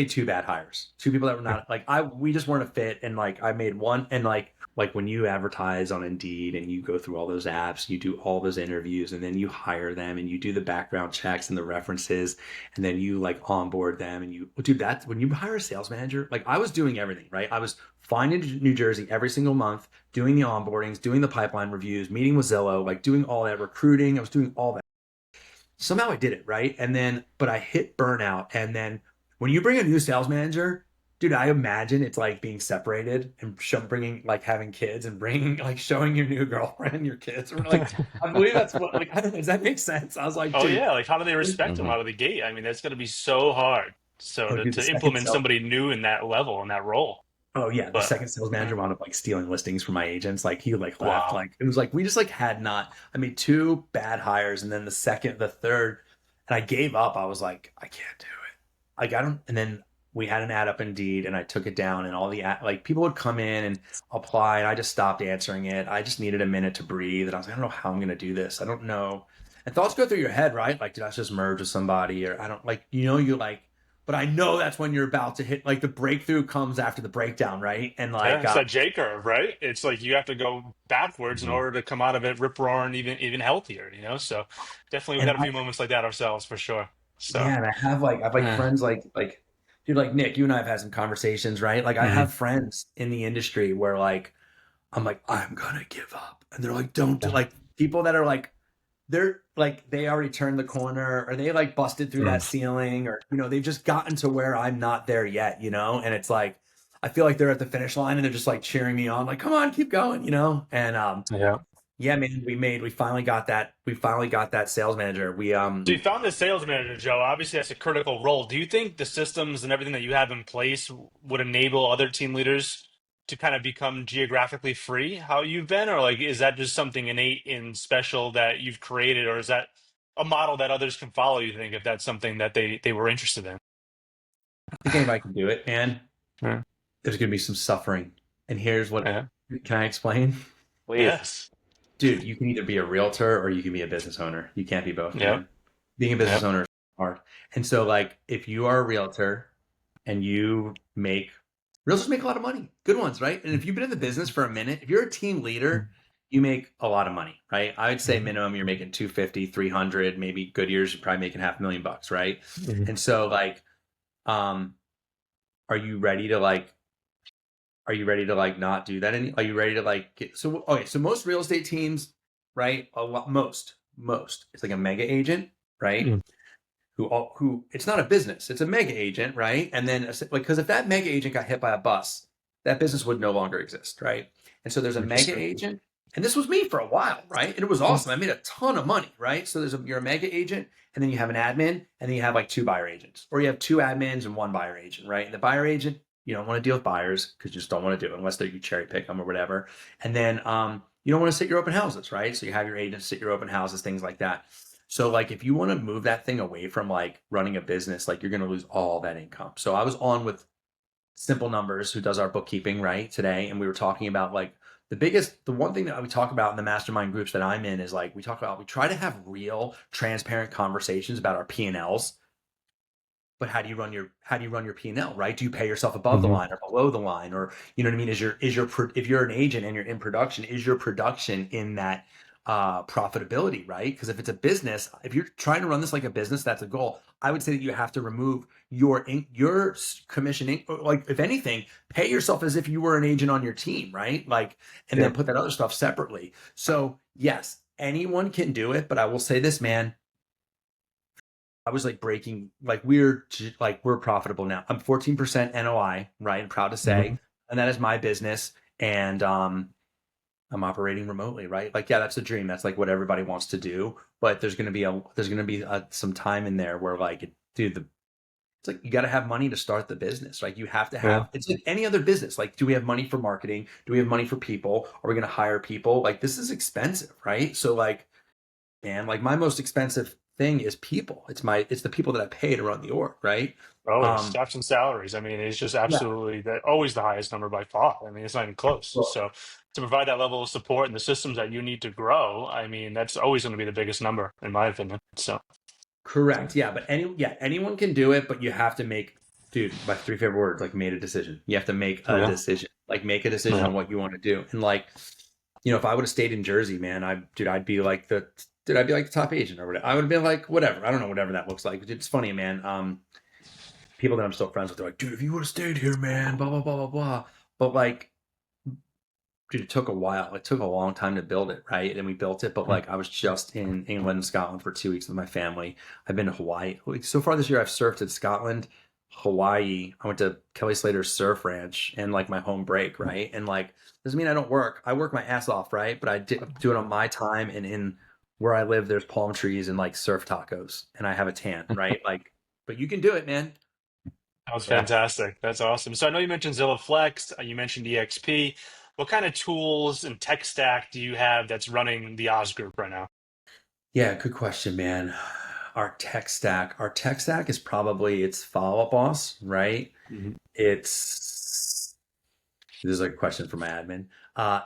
two bad hires. Two people that were not like we just weren't a fit. And like I made one, and like when you advertise on Indeed and you go through all those apps, you do all those interviews, and then you hire them and you do the background checks and the references, and then you like onboard them, and you dude, that's when you hire a sales manager. Like I was doing everything, right? I was flying into New Jersey every single month, doing the onboardings, doing the pipeline reviews, meeting with Zillow, like doing all that recruiting. I was doing all that. Somehow I did it, right? And then, but I hit burnout. And then when you bring a new sales manager, dude, I imagine it's like being separated and bringing, like having kids and bringing, like showing your new girlfriend, your kids. Or like, I believe that's what, like, I don't know, does that make sense? I was like, Oh dude, yeah, like how do they respect them out of the gate? I mean, that's going to be so hard. So dude, the to second implement sales somebody new in that level in that role. Oh yeah, the But second sales manager wound up like stealing listings from my agents. Like he like left. wow. Like it was like we just like had not. I made two bad hires, and then the third, and I gave up. I was like, I can't do it. Like I don't. And then we had an ad up Indeed, and I took it down, and all the like people would come in and apply, and I just stopped answering it. I just needed a minute to breathe, and I was like, I don't know how I'm gonna do this. I don't know. And thoughts go through your head, right? Like, did I just merge with somebody, or I don't like, you like. But I know that's when you're about to hit, like the breakthrough comes after the breakdown, right? And like, Yeah, it's that J curve, right? It's like you have to go backwards in order to come out of it rip roaring even healthier, you know? So definitely we and had a few moments like that ourselves for sure. So yeah, and I have friends like, dude, like Nick, you and I have had some conversations, right? Like I have friends in the industry where like, I'm like, I'm gonna give up. And they're like, don't do like people that are like, they're like, they already turned the corner or they like busted through that ceiling or, they've just gotten to where I'm not there yet, And it's like, I feel like they're at the finish line and they're just like cheering me on, like, come on, keep going, And yeah. yeah, man, we finally got that sales manager. So you found this sales manager, Joe. Obviously, that's a critical role. Do you think the systems and everything that you have in place would enable other team leaders to kind of become geographically free, how you've been, or like is that just something innate and special that you've created, or is that a model that others can follow? You think if that's something that they were interested in? I think anybody can do it, man. Yeah. There's gonna be some suffering, and here's what. Yeah. Can I explain? Please. Yes. Dude, you can either be a realtor or you can be a business owner. You can't be both. Yeah. Man. Being a business owner is hard. And so like if you are a realtor and realtors make a lot of money, good ones, right? And if you've been in the business for a minute, if you're a team leader, you make a lot of money, right? I would say minimum you're making 250, 300, maybe good years, you're probably making $500,000, right? And so like, are you ready to not do that are you ready to like get, so most real estate teams, right? Most it's like a mega agent, right? Who it's not a business, it's a mega agent, right? And then like because if that mega agent got hit by a bus, that business would no longer exist, right? And so there's a mega agent And this was me for a while, right? And it was awesome. I made a ton of money, right? So you're a mega agent, and then you have an admin, and then you have like 2 buyer agents, or you have 2 admins and 1 buyer agent, right? And the buyer agent, you don't want to deal with buyers because you just don't want to do it unless you cherry pick them or whatever. And then you don't want to sit your open houses, right? So you have your agents sit your open houses, things like that. So like if you want to move that thing away from like running a business, like you're going to lose all that income. So I was on with Simple Numbers, who does our bookkeeping, right, today, and we were talking about like the one thing that we talk about in the mastermind groups that I'm in is like we try to have real, transparent conversations about our P&Ls. But how do you run your P&L, right? Do you pay yourself above the line or below the line, or you know what I mean? If you're an agent and you're in production, is your production in that profitability, right? Because if it's a business, if you're trying to run this like a business, that's a goal. I would say that you have to remove your commission, like if anything, pay yourself as if you were an agent on your team, right? Like, and then put that other stuff separately. So yes, anyone can do it, but I will say this, man. I was like breaking, like we're profitable now. I'm 14% NOI, right? I'm proud to say, and that is my business. And I'm operating remotely, right? Like, yeah, that's a dream. That's like what everybody wants to do. But there's gonna be some time in there where like, it's like you got to have money to start the business. Like you have to have. It's like any other business. Like, do we have money for marketing? Do we have money for people? Are we gonna hire people? Like this is expensive, right? So like, man, like my most expensive thing is people. It's the people that I pay to run the org, right? Staffs and salaries. I mean, it's just absolutely always the highest number by far. I mean, it's not even close. Well, So to provide that level of support and the systems that you need to grow, I mean, that's always going to be the biggest number, in my opinion. So correct. Yeah, but anyone can do it, but you have to make, dude, my 3 favorite words, like made a decision. You have to make a decision. Like make a decision on what you want to do. And like, you know, if I would have stayed in Jersey, man, I'd be like the top agent or whatever. I would have been like, whatever. I don't know, whatever that looks like. It's funny, man. People that I'm still friends with, they're like, dude, if you would have stayed here, man, blah, blah, blah, blah, blah. But like, dude, it took a while. It took a long time to build it, right? And we built it. But like, I was just in England and Scotland for 2 weeks with my family. I've been to Hawaii. So far this year, I've surfed in Scotland, Hawaii. I went to Kelly Slater's surf ranch and like my home break, right? And like, doesn't mean I don't work. I work my ass off, right? But I do it on my time. And in where I live, there's palm trees and like surf tacos, and I have a tan, right? Like, but you can do it, man. that was fantastic. That's awesome. So I know you mentioned Zillow Flex, you mentioned EXP. What kind of tools and tech stack do you have that's running the Oz group right now? Yeah, good question, man. Our tech stack is probably it's Follow Up Boss, right? This is like a question for my admin.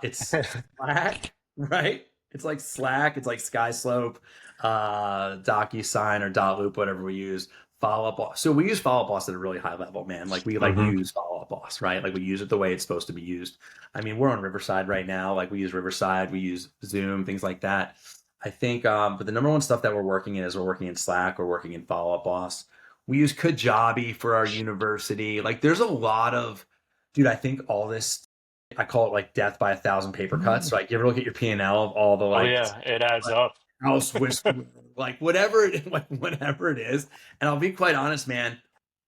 It's Slack, right? It's like Slack, it's like SkySlope, DocuSign or Dotloop, whatever we use. Follow Up Boss. So we use Follow Up Boss at a really high level, man. Like we use Follow Up Boss, right? Like we use it the way it's supposed to be used. I mean, we're on Riverside right now. Like we use Riverside, we use Zoom, things like that. I think, but the number one stuff that we're working in Slack, we're working in Follow Up Boss. We use Kajabi for our university. Like there's a lot of, dude, I think all this, I call it like death by 1,000 paper cuts. Like you ever look at your P&L of all the like, It adds up. house whisper, like whatever it is. And I'll be quite honest, man,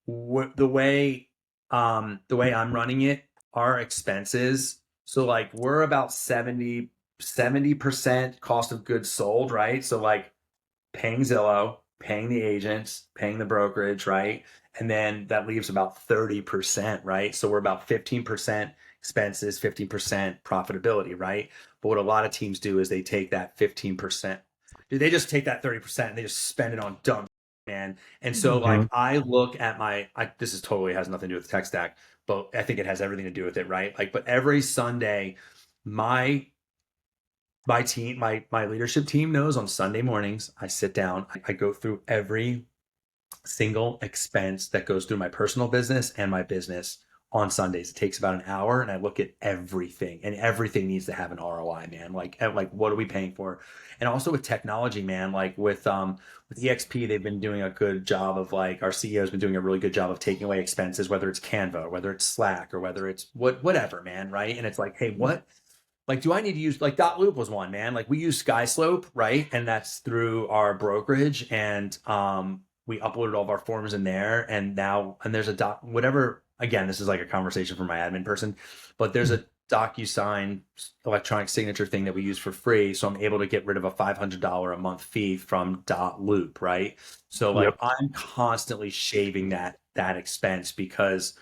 the way I'm running it, our expenses. So like we're about 70% cost of goods sold, right? So like paying Zillow, paying the agents, paying the brokerage, right? And then that leaves about 30%, right? So we're about 15% expenses, 15% profitability, right? But what a lot of teams do is they take that 15%. Dude, they just take that 30% and they just spend it on dumb, man. And so like I look at this is totally has nothing to do with the tech stack, but I think it has everything to do with it, right? Like, but every Sunday, my team, my leadership team knows on Sunday mornings, I sit down, I go through every single expense that goes through my personal business and my business on Sundays. It takes about an hour and I look at everything, and everything needs to have an ROI, man. Like what are we paying for? And also with technology, man, like with EXP, they've been doing a good job of like, our CEO has been doing a really good job of taking away expenses, whether it's Canva, or whether it's Slack, or whether it's whatever, man. Right. And it's like, hey, what? Like, do I need to use, like Dotloop was one, man. Like we use SkySlope, right? And that's through our brokerage. And we uploaded all of our forms in there. And there's a whatever, again, this is like a conversation for my admin person, but there's a DocuSign electronic signature thing that we use for free. So I'm able to get rid of a $500 a month fee from Loop, right? So like I'm constantly shaving that expense because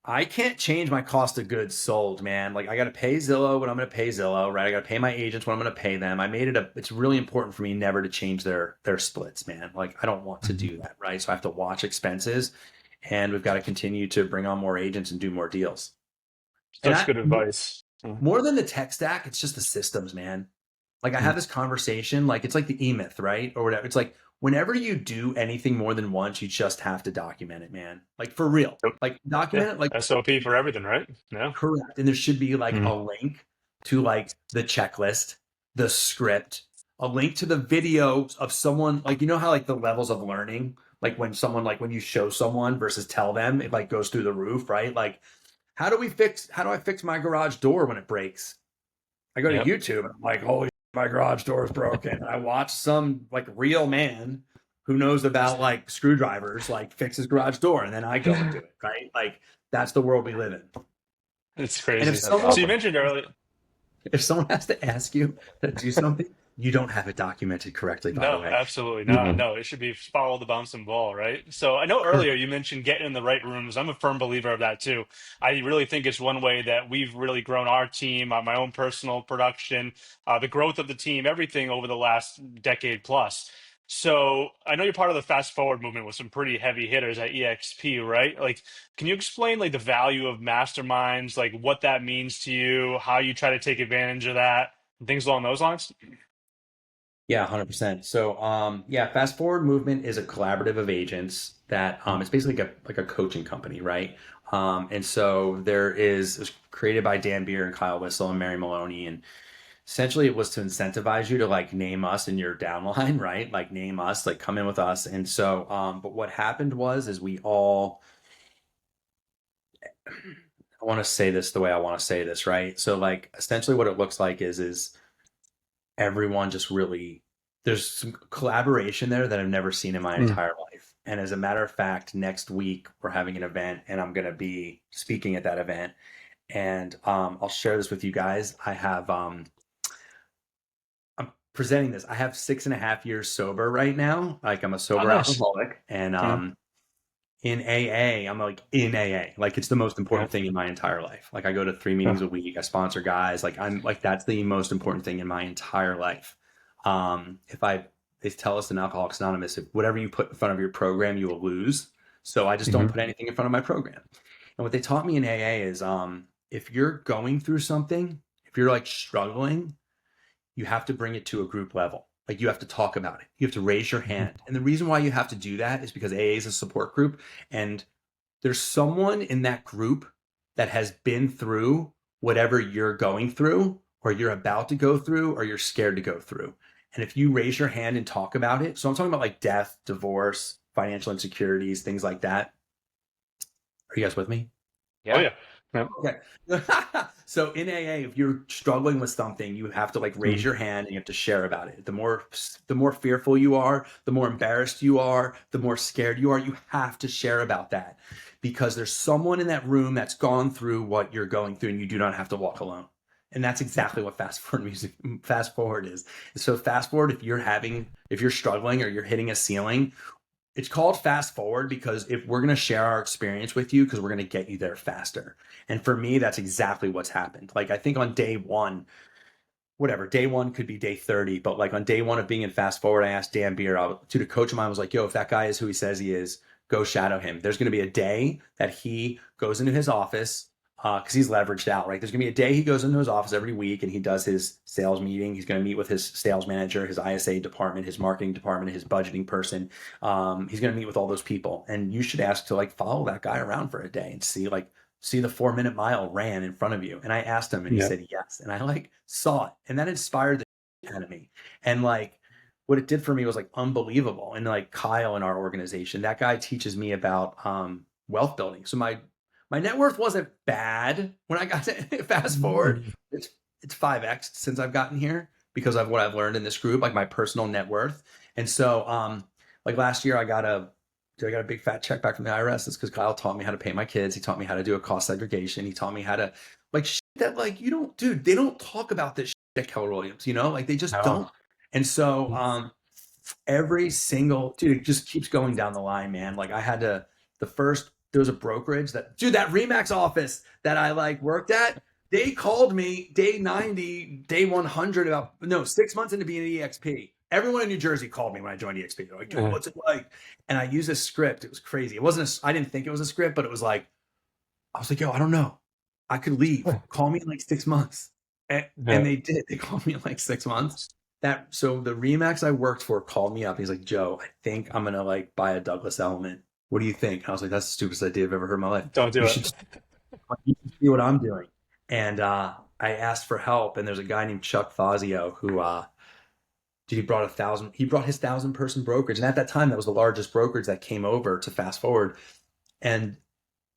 I can't change my cost of goods sold, man. Like I got to pay Zillow when I'm going to pay Zillow, right? I got to pay my agents when I'm going to pay them. I made it it's really important for me never to change their splits, man. Like I don't want to do that, right? So I have to watch expenses, and we've got to continue to bring on more agents and do more deals. That's good advice. More than the tech stack, it's just the systems, man. Like I have this conversation, like it's like the E-Myth, right? Or whatever. It's like whenever you do anything more than once, you just have to document it, man. Like for real. Like document it like SOP for everything, right? Yeah. Correct. And there should be like a link to like the checklist, the script, a link to the video of someone, like you know how like the levels of learning, like when someone like when you show someone versus tell them, it like goes through the roof, right? Like how do I fix my garage door when it breaks? I go to YouTube and I'm like, holy, my garage door is broken. And I watch some like real man who knows about like screwdrivers, like fix his garage door. And then I go and do it, right? Like that's the world we live in. It's crazy. And so you mentioned earlier. If someone has to ask you to do something, you don't have it documented correctly, by the way. No, absolutely not. No, it should be follow the bouncing ball, right? So I know earlier you mentioned getting in the right rooms. I'm a firm believer of that too. I really think it's one way that we've really grown our team, my own personal production, the growth of the team, everything over the last decade plus. So I know you're part of the fast forward movement with some pretty heavy hitters at EXP, right? Like, can you explain like the value of masterminds, like what that means to you, how you try to take advantage of that, and things along those lines? Yeah, 100%. So, Fast Forward Movement is a collaborative of agents that it's basically like a coaching company, right? And so it was created by Dan Beer and Kyle Whistle and Mary Maloney, and essentially it was to incentivize you to like name us in your downline, right? Like name us, like come in with us. And so, but what happened is we all, I want to say this the way I want to say this, right? So like essentially what it looks like is everyone just really, there's some collaboration there that I've never seen in my entire life. And as a matter of fact, next week we're having an event and I'm going to be speaking at that event. And I'll share this with you guys. I'm presenting this. I have 6.5 years sober right now. Like I'm a sober alcoholic. And in AA, I'm like in AA. Like it's the most important thing in my entire life. Like I go to 3 meetings a week. I sponsor guys. Like I'm like that's the most important thing in my entire life. They tell us in Alcoholics Anonymous, if whatever you put in front of your program, you will lose. So I just don't put anything in front of my program. And what they taught me in AA is if you're going through something, if you're like struggling, you have to bring it to a group level. Like you have to talk about it. You have to raise your hand. And the reason why you have to do that is because AA is a support group. And there's someone in that group that has been through whatever you're going through or you're about to go through or you're scared to go through. And if you raise your hand and talk about it, so I'm talking about like death, divorce, financial insecurities, things like that. Are you guys with me? Yeah. Oh, yeah. Okay. So in AA, if you're struggling with something, you have to like raise your hand and you have to share about it. The more fearful you are, the more embarrassed you are, the more scared you are, you have to share about that because there's someone in that room that's gone through what you're going through and you do not have to walk alone. And that's exactly what fast forward is. So fast forward, if you're struggling or you're hitting a ceiling, it's called fast forward because if we're going to share our experience with you, because we're going to get you there faster. And for me, that's exactly what's happened. Like I think on day one, whatever, day one could be day 30, but like on day one of being in fast forward, I asked Dan Beer, to the coach of mine, I was like, yo, if that guy is who he says he is, go shadow him. There's going to be a day that he goes into his office because he's leveraged out, right? There's going to be a day he goes into his office every week and he does his sales meeting. He's going to meet with his sales manager, his ISA department, his marketing department, his budgeting person. He's going to meet with all those people. And you should ask to like follow that guy around for a day and see the 4-minute mile ran in front of you. And I asked him and he said yes. And I like saw it. And that inspired the out of me. And like what it did for me was like unbelievable. And like Kyle in our organization, that guy teaches me about wealth building. So my net worth wasn't bad when I got to fast forward. It's 5x since I've gotten here because of what I've learned in this group, like my personal net worth. And so like last year I got a big fat check back from the IRS. It's because Kyle taught me how to pay my kids. He taught me how to do a cost segregation. He taught me how to like that like you don't, dude, they don't talk about this shit at Keller Williams, you know, like they just don't. And so every single dude, it just keeps going down the line, man. Like I had to there was a brokerage that that Remax office that I like worked at. They called me day 90, day 100 about 6 months into being at EXP. Everyone in New Jersey called me when I joined EXP. They're like, dude, what's it like? And I used a script. It was crazy. It wasn't I didn't think it was a script, but it was like, I was like, yo, I don't know. I could leave. Call me in like 6 months. And they did. They called me in like 6 months. So the Remax I worked for called me up. He's like, Joe, I think I'm gonna like buy a Douglas Elliman. What do you think? And I was like, that's the stupidest idea I've ever heard in my life. Don't do it. You should see what I'm doing. And I asked for help, and there's a guy named Chuck Fazio who he brought his 1,000-person brokerage. And at that time, that was the largest brokerage that came over to Fast Forward. And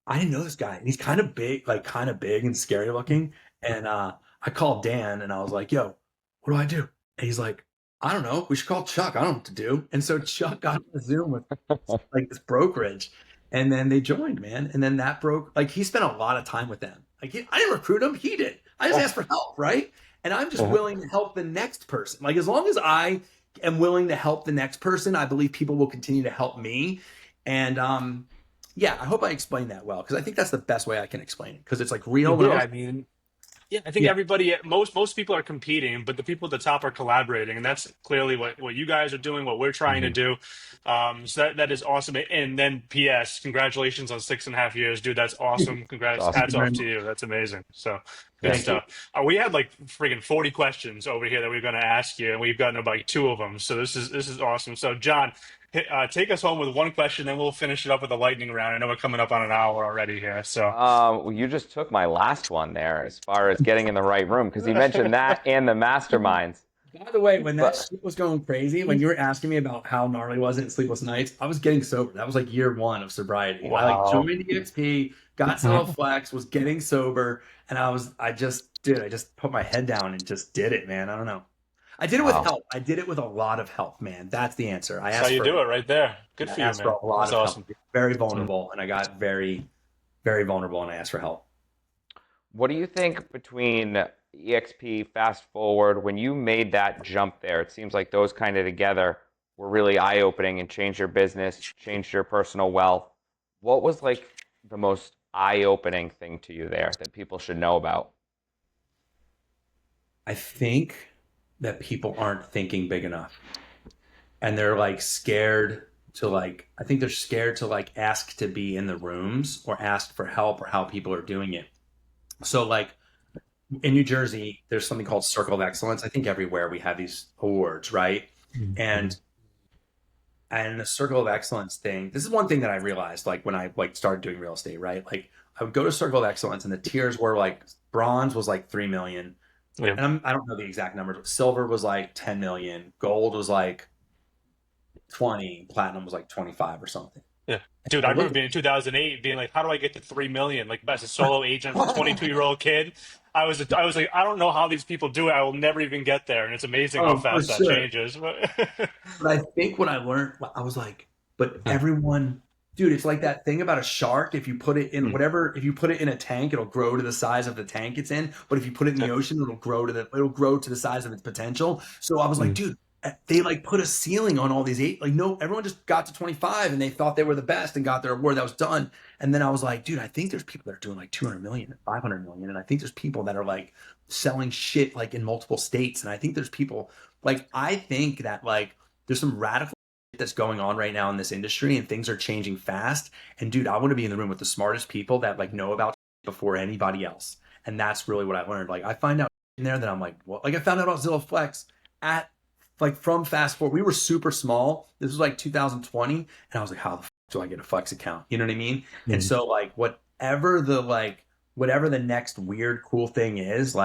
I didn't know this guy. And he's kind of big and scary looking. And I called Dan and I was like, yo, what do I do? And he's like, I don't know. We should call Chuck. I don't know what to do. And so Chuck got on the Zoom with like this brokerage. And then they joined, man. And then that he spent a lot of time with them. Like I didn't recruit him. He did. I just asked for help, right? And I'm just willing to help the next person. Like as long as I am willing to help the next person, I believe people will continue to help me. And I hope I explained that well, because I think that's the best way I can explain it, because it's like real. I think everybody, most people are competing, but the people at the top are collaborating, and that's clearly what you guys are doing, what we're trying to do. So that is awesome. And then, P.S. Congratulations on 6.5 years, dude. That's awesome. Congrats, Awesome. hats off to you. That's amazing. So good stuff. We had like freaking 40 questions over here that we are going to ask you, and we've gotten about 2 of them. So this is awesome. So John, take us home with one question, then we'll finish it up with a lightning round. I know we're coming up on an hour already here. So, well, you just took my last one there as far as getting in the right room, because you mentioned that and the masterminds. By the way, when that shit was going crazy, when you were asking me about how gnarly was it in Sleepless Nights, I was getting sober. That was like year 1 of sobriety. Wow. I like joined EXP, got Zillow Flex, was getting sober, and I just put my head down and just did it, man. I don't know. I did it with help. I did it with a lot of help, man. That's the answer. That's how you do it right there. Good for you, man. For a lot That's of awesome. help. Very vulnerable, and I got very, very vulnerable, and I asked for help. What do you think between EXP, Fast Forward, when you made that jump there? It seems like those kind of together were really eye-opening and changed your business, changed your personal wealth. What was like the most eye-opening thing to you there that people should know about? I think that people aren't thinking big enough, and they're like scared to I think they're scared to ask to be in the rooms or ask for help or how people are doing it. So like in New Jersey, there's something called Circle of Excellence. I think everywhere we have these awards, right? And the Circle of Excellence thing, this is one thing that I realized when I started doing real estate, right? Like I would go to Circle of Excellence and the tiers were bronze was 3 million. Yeah. And I don't know the exact numbers, but silver was 10 million, gold was 20, platinum was 25 or something. Yeah, dude, I remember being in 2008, being like, "How do I get to 3 million?" Like as a solo agent, 22-year-old kid, I was like, I don't know how these people do it. I will never even get there, and it's amazing how fast that changes. But I think what I learned, I was like, but everyone. Dude, it's like that thing about a shark. If you put it in if you put it in a tank, it'll grow to the size of the tank it's in. But if you put it in the ocean, it'll grow to the size of its potential. So I was like, dude, they put a ceiling on all these everyone just got to 25 and they thought they were the best and got their award. That was done. And then I was like, dude, I think there's people that are doing 200 million and 500 million. And I think there's people that are selling shit in multiple states. And I think there's people I think that there's some radical that's going on right now in this industry and things are changing fast. And dude, I want to be in the room with the smartest people that know about before anybody else. And that's really what I learned. I find out in there that I'm what? I found out about Zillow Flex from Fast Forward. We were super small. This was 2020. And I was how the do I get a Flex account? You know what I mean? And so whatever the next weird, cool thing is,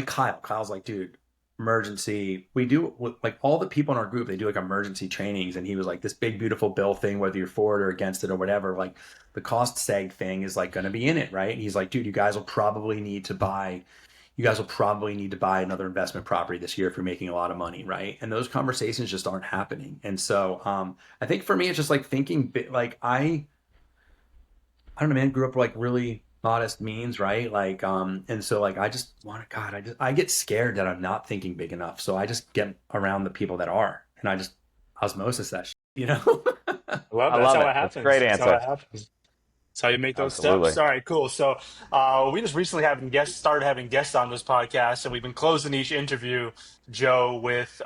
Kyle's dude, emergency. We do all the people in our group, they do emergency trainings. And he was this big, beautiful bill thing, whether you're for it or against it or whatever, the cost seg thing is going to be in it. Right. And he's dude, you guys will probably need to buy another investment property this year if you're making a lot of money. Right. And those conversations just aren't happening. And so I think for me, it's just thinking I don't know, man, grew up really modest means, right? Like, and so like I just want to, God, I get scared that I'm not thinking big enough. So I just get around the people that are, and I just osmosis that shit, you know? I love I it. That's love how it. it That's a happens. great That's how answer. it happens. That's how you make those Absolutely. steps. All right, cool. So we just recently started having guests on this podcast, and we've been closing each interview, Joe, with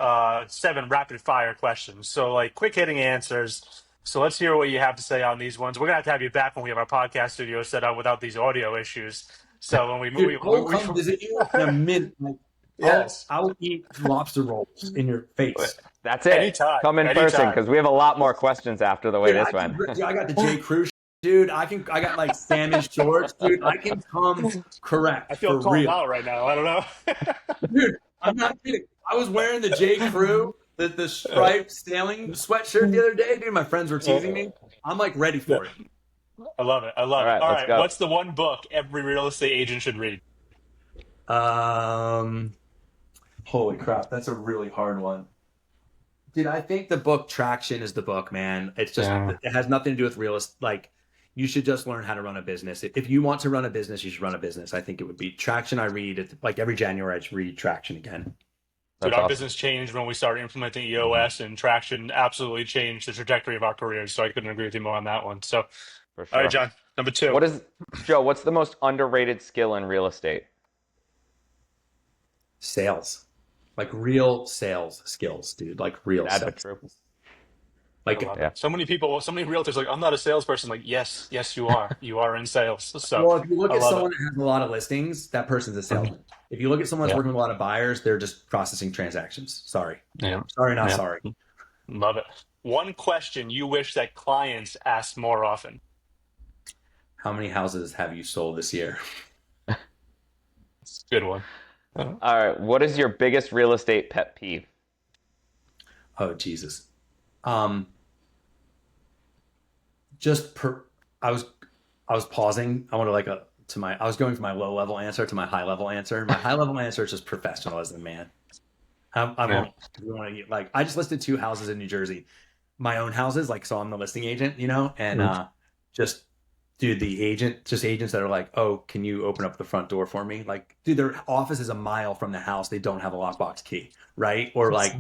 7 rapid fire questions. So like quick hitting answers. So let's hear what you have to say on these ones. We're gonna have to have you back when we have our podcast studio set up without these audio issues. So when we move, Dude, I'll come visit you in a minute. Like, yes, I'll eat lobster rolls in your face. That's it. Anytime, Come in person anytime. because we have a lot more questions after the way Dude, this went. I got the J. Crew, dude. I got like salmon shorts, dude. I can come correct I feel for called real, out right now. I don't know. dude. I'm not kidding. I was wearing the J. Crew, the striped sailing sweatshirt the other day, dude. My friends were teasing me. I'm like ready for it. I love it. I love All right, it. All let's right. go. What's the one book every real estate agent should read? Holy crap, that's a really hard one. Dude, I think the book Traction is the book, man. It's just it has nothing to do with real estate. Like, you should just learn how to run a business. If you want to run a business, you should run a business. I think it would be Traction. I read it like every January. I read Traction again. Dude, That's our awesome. business changed when we started implementing EOS, and Traction absolutely changed the trajectory of our careers. So I couldn't agree with you more on that one. So, For sure. all right, John, number 2. Joe, what's the most underrated skill in real estate? Sales, like real sales skills, dude. Like real Sad sales. but true. Like, I love Yeah. it. So many people, so many realtors, like, I'm not a salesperson. Like, yes, you are. You are in sales. So, well, if you look I at love someone it. that has a lot of listings, that person's a salesman. If you look at someone that's working with a lot of buyers, they're just processing transactions. Sorry, Yeah, not Yeah. sorry. love it. One question you wish that clients asked more often. How many houses have you sold this year? It's a good one. All right. What is your biggest real estate pet peeve? Oh, Jesus. I was pausing. I was going from my low level answer to my high level answer. My high level answer is just professionalism, man. I just listed 2 houses in New Jersey, my own houses. Like, so I'm the listing agent, you know, and just, dude, agents that are like, oh, can you open up the front door for me? Like, dude, their office is a mile from the house. They don't have a lockbox key, right? Or like,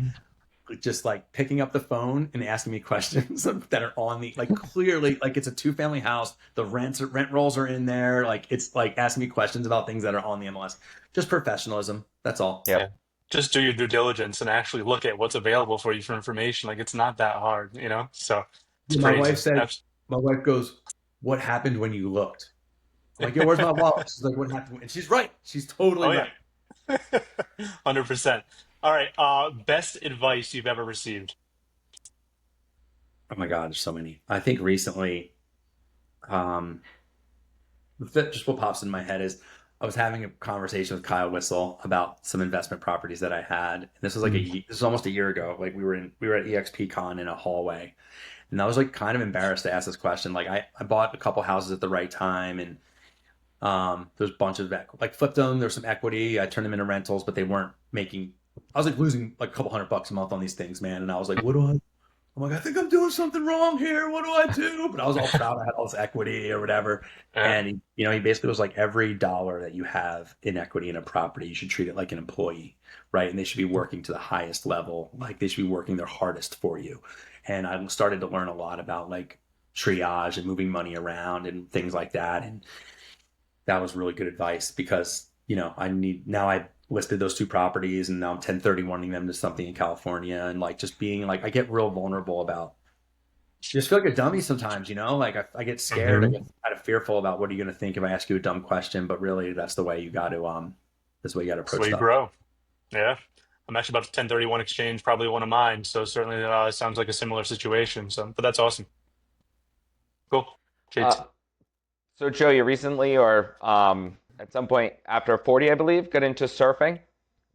just like picking up the phone and asking me questions that are on the, like, clearly, like, it's a 2-family house. The rent rolls are in there. Like, it's like asking me questions about things that are on the MLS. Just professionalism. That's all. Yep. Yeah. Just do your due diligence and actually look at what's available for you for information. Like, it's not that hard, you know? So it's My crazy. wife said, my wife goes, what happened when you looked? I'm like, yo, where's my wallet? She's like, what happened? And she's right. She's totally right. Yeah. 100%. All right. Best advice you've ever received. Oh my God, there's so many. I think recently, just what pops in my head is I was having a conversation with Kyle Whistle about some investment properties that I had. And this was like this is almost a year ago. Like, we were at EXPCon in a hallway, and I was like kind of embarrassed to ask this question. Like, I bought a couple houses at the right time, and there's a bunch of flipped them. There's some equity. I turned them into rentals, but they weren't making. I was like losing like a couple $100 a month on these things, man. And I was like, I'm like, I think I'm doing something wrong here. What do I do? But I was all proud I had all this equity or whatever. And he basically was like, every dollar that you have in equity in a property, you should treat it like an employee, right? And they should be working to the highest level. Like, they should be working their hardest for you. And I started to learn a lot about like triage and moving money around and things like that. And that was really good advice because, I listed those 2 properties, and now I'm 1031ing them to something in California, and like just being like, I get real vulnerable about, just feel like a dummy sometimes, like I get scared. I get kind of fearful about what are you going to think if I ask you a dumb question, but really that's the way you got to approach That's the way you stuff. grow. Yeah. I'm actually about to 1031 exchange, probably one of mine. So certainly sounds like a similar situation. So, but that's awesome. Cool. So Joe, you recently, or at some point after 40, I believe, got into surfing.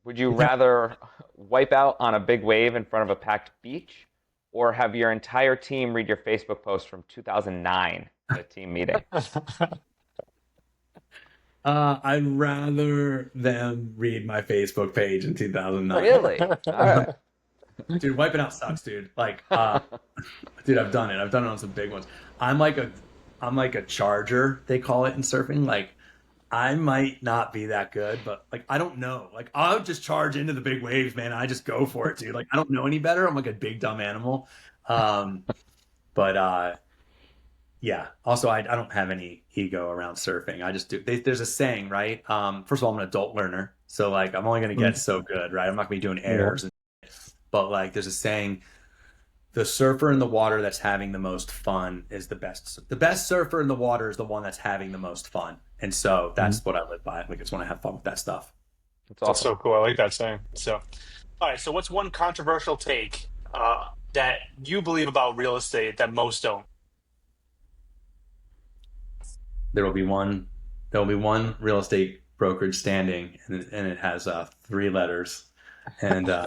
Would you rather wipe out on a big wave in front of a packed beach, or have your entire team read your Facebook post from 2009 at a team meeting? I'd rather them read my Facebook page in 2009. Really? All right. Dude, wiping out sucks, dude. Like, dude, I've done it. I've done it on some big ones. I'm like I'm like a charger, they call it in surfing. Like I might not be that good, but like I don't know. Like I'll just charge into the big waves, man. I just go for it, dude. Like I don't know any better. I'm like a big dumb animal. But yeah. Also, I don't have any ego around surfing. I just do. There's a saying, right? First of all, I'm an adult learner, so like I'm only gonna get so good, right? I'm not gonna be doing errors. But like, there's a saying: the surfer in the water that's having the most fun is the best. The best surfer in the water is the one that's having the most fun. And so that's what I live by. Like, it's when I have fun with that stuff. That's That's awesome. so cool. I like that saying. So, all right. So, what's one controversial take that you believe about real estate that most don't? There will be one. There will be one real estate brokerage standing, and it has 3 letters. And I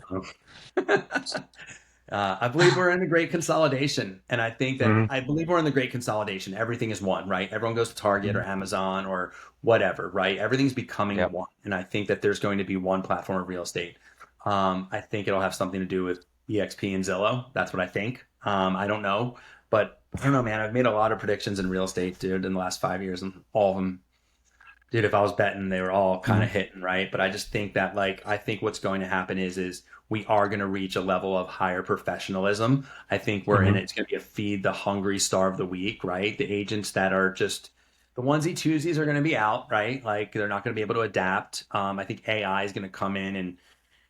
believe we're in the great consolidation, and I think that Mhm. I believe we're in the great consolidation. Everything is one, right? Everyone goes to Target or Amazon or whatever, right? Everything's becoming Yep. one, and I think that there's going to be one platform of real estate. I think it'll have something to do with EXP and Zillow. That's what I think. I don't know, but I don't know, man. I've made a lot of predictions in real estate, dude, in the last 5 years, and all of them, dude, if I was betting, they were all kind of hitting, right? But I just think that, like, I think what's going to happen is we are going to reach a level of higher professionalism. I think we're in it. It's going to be a feed the hungry, starve the weak, right? The agents that are just the onesie twosies are going to be out, right? Like they're not going to be able to adapt. I think AI is going to come in and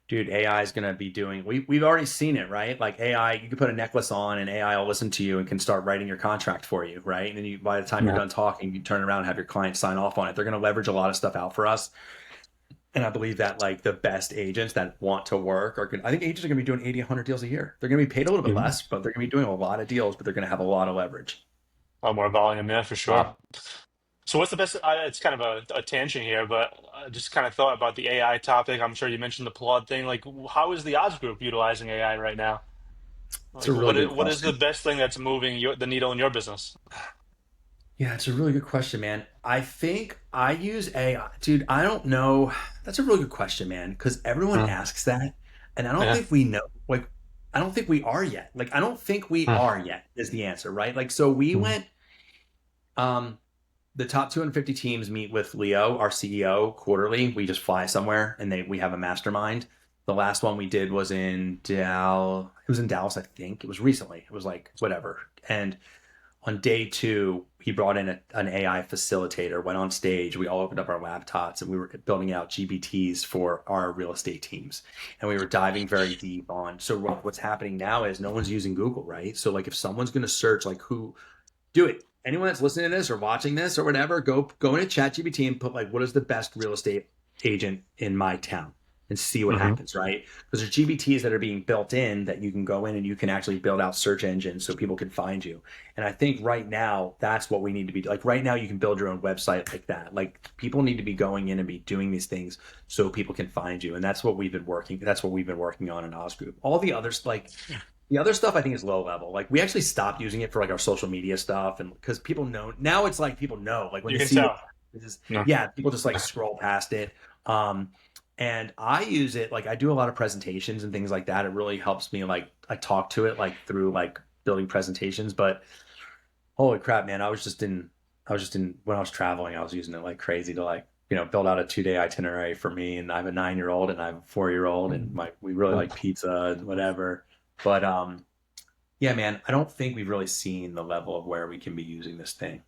dude, AI is going to be doing, we've already seen it, right? Like AI, you can put a necklace on and AI will listen to you and can start writing your contract for you, right? And then by the time you're done talking, you turn around and have your client sign off on it. They're going to leverage a lot of stuff out for us. And I believe that like the best agents that want to work are going I think agents are going to be doing 80, 100 deals a year. They're going to be paid a little bit less, but they're going to be doing a lot of deals, but they're going to have a lot of leverage. A lot more volume, yeah, for sure. Wow. So, what's the best? It's kind of a tangent here, but I just kind of thought about the AI topic. I'm sure you mentioned the Plod thing. Like, how is the odds group utilizing AI right now? It's a Like, really good what is the question. best thing that's moving the needle in your business? Yeah, it's a really good question, man. I think I use AI. Dude, I don't know. That's a really good question, man, because everyone Mm, asks that. And I don't yeah. think we know. Like, I don't think we are yet. Like, I don't think we Mm, are yet is the answer, right? Like, so we went, um, the top 250 teams meet with Leo, our CEO, quarterly. We just fly somewhere and we have a mastermind. The last one we did was in Dallas. It was in Dallas, I think. It was recently. It was like whatever. And on day 2, he brought in an AI facilitator, went on stage. We all opened up our laptops and we were building out GBTs for our real estate teams. And we were diving very deep on. So what's happening now is no one's using Google, right? So like if someone's going to search, like who do it. Anyone that's listening to this or watching this or whatever, go into ChatGPT and put like, what is the best real estate agent in my town, and see what mhm. happens, right? Because there's GPTs that are being built in that you can go in and you can actually build out search engines so people can find you. And I think right now that's what we need to be like. Right now you can build your own website like that. Like people need to be going in and be doing these things so people can find you. And that's what we've been working. That's what we've been working on in Oz Group. All the others, like the other stuff I think is low level. Like we actually stopped using it for like our social media stuff, and because people know now, it's like people know like when You they can see what tell. this is, No. yeah, people just like scroll past it. Um, and I use it like I do a lot of presentations and things like that. It really helps me like I talk to it like through like building presentations. But holy crap, man, I was just in when I was traveling, I was using it like crazy to like build out a 2-day itinerary for me. And I have a 9-year-old and I have a 4-year-old, and we really like pizza and whatever. But yeah, man, I don't think we've really seen the level of where we can be using this thing.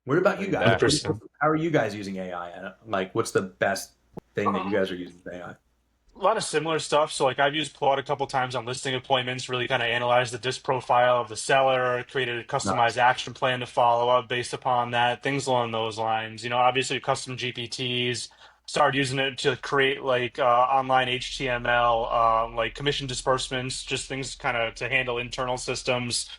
What about you guys? 100%. How are you guys using AI? Like, what's the best thing that you guys are using with AI? A lot of similar stuff. So, like, I've used Claude a couple times on listing appointments, really kind of analyze the disc profile of the seller, created a customized Nice. action plan to follow up based upon that, things along those lines. Obviously, custom GPTs, started using it to create like online HTML, like commission disbursements, just things kind of to handle internal systems.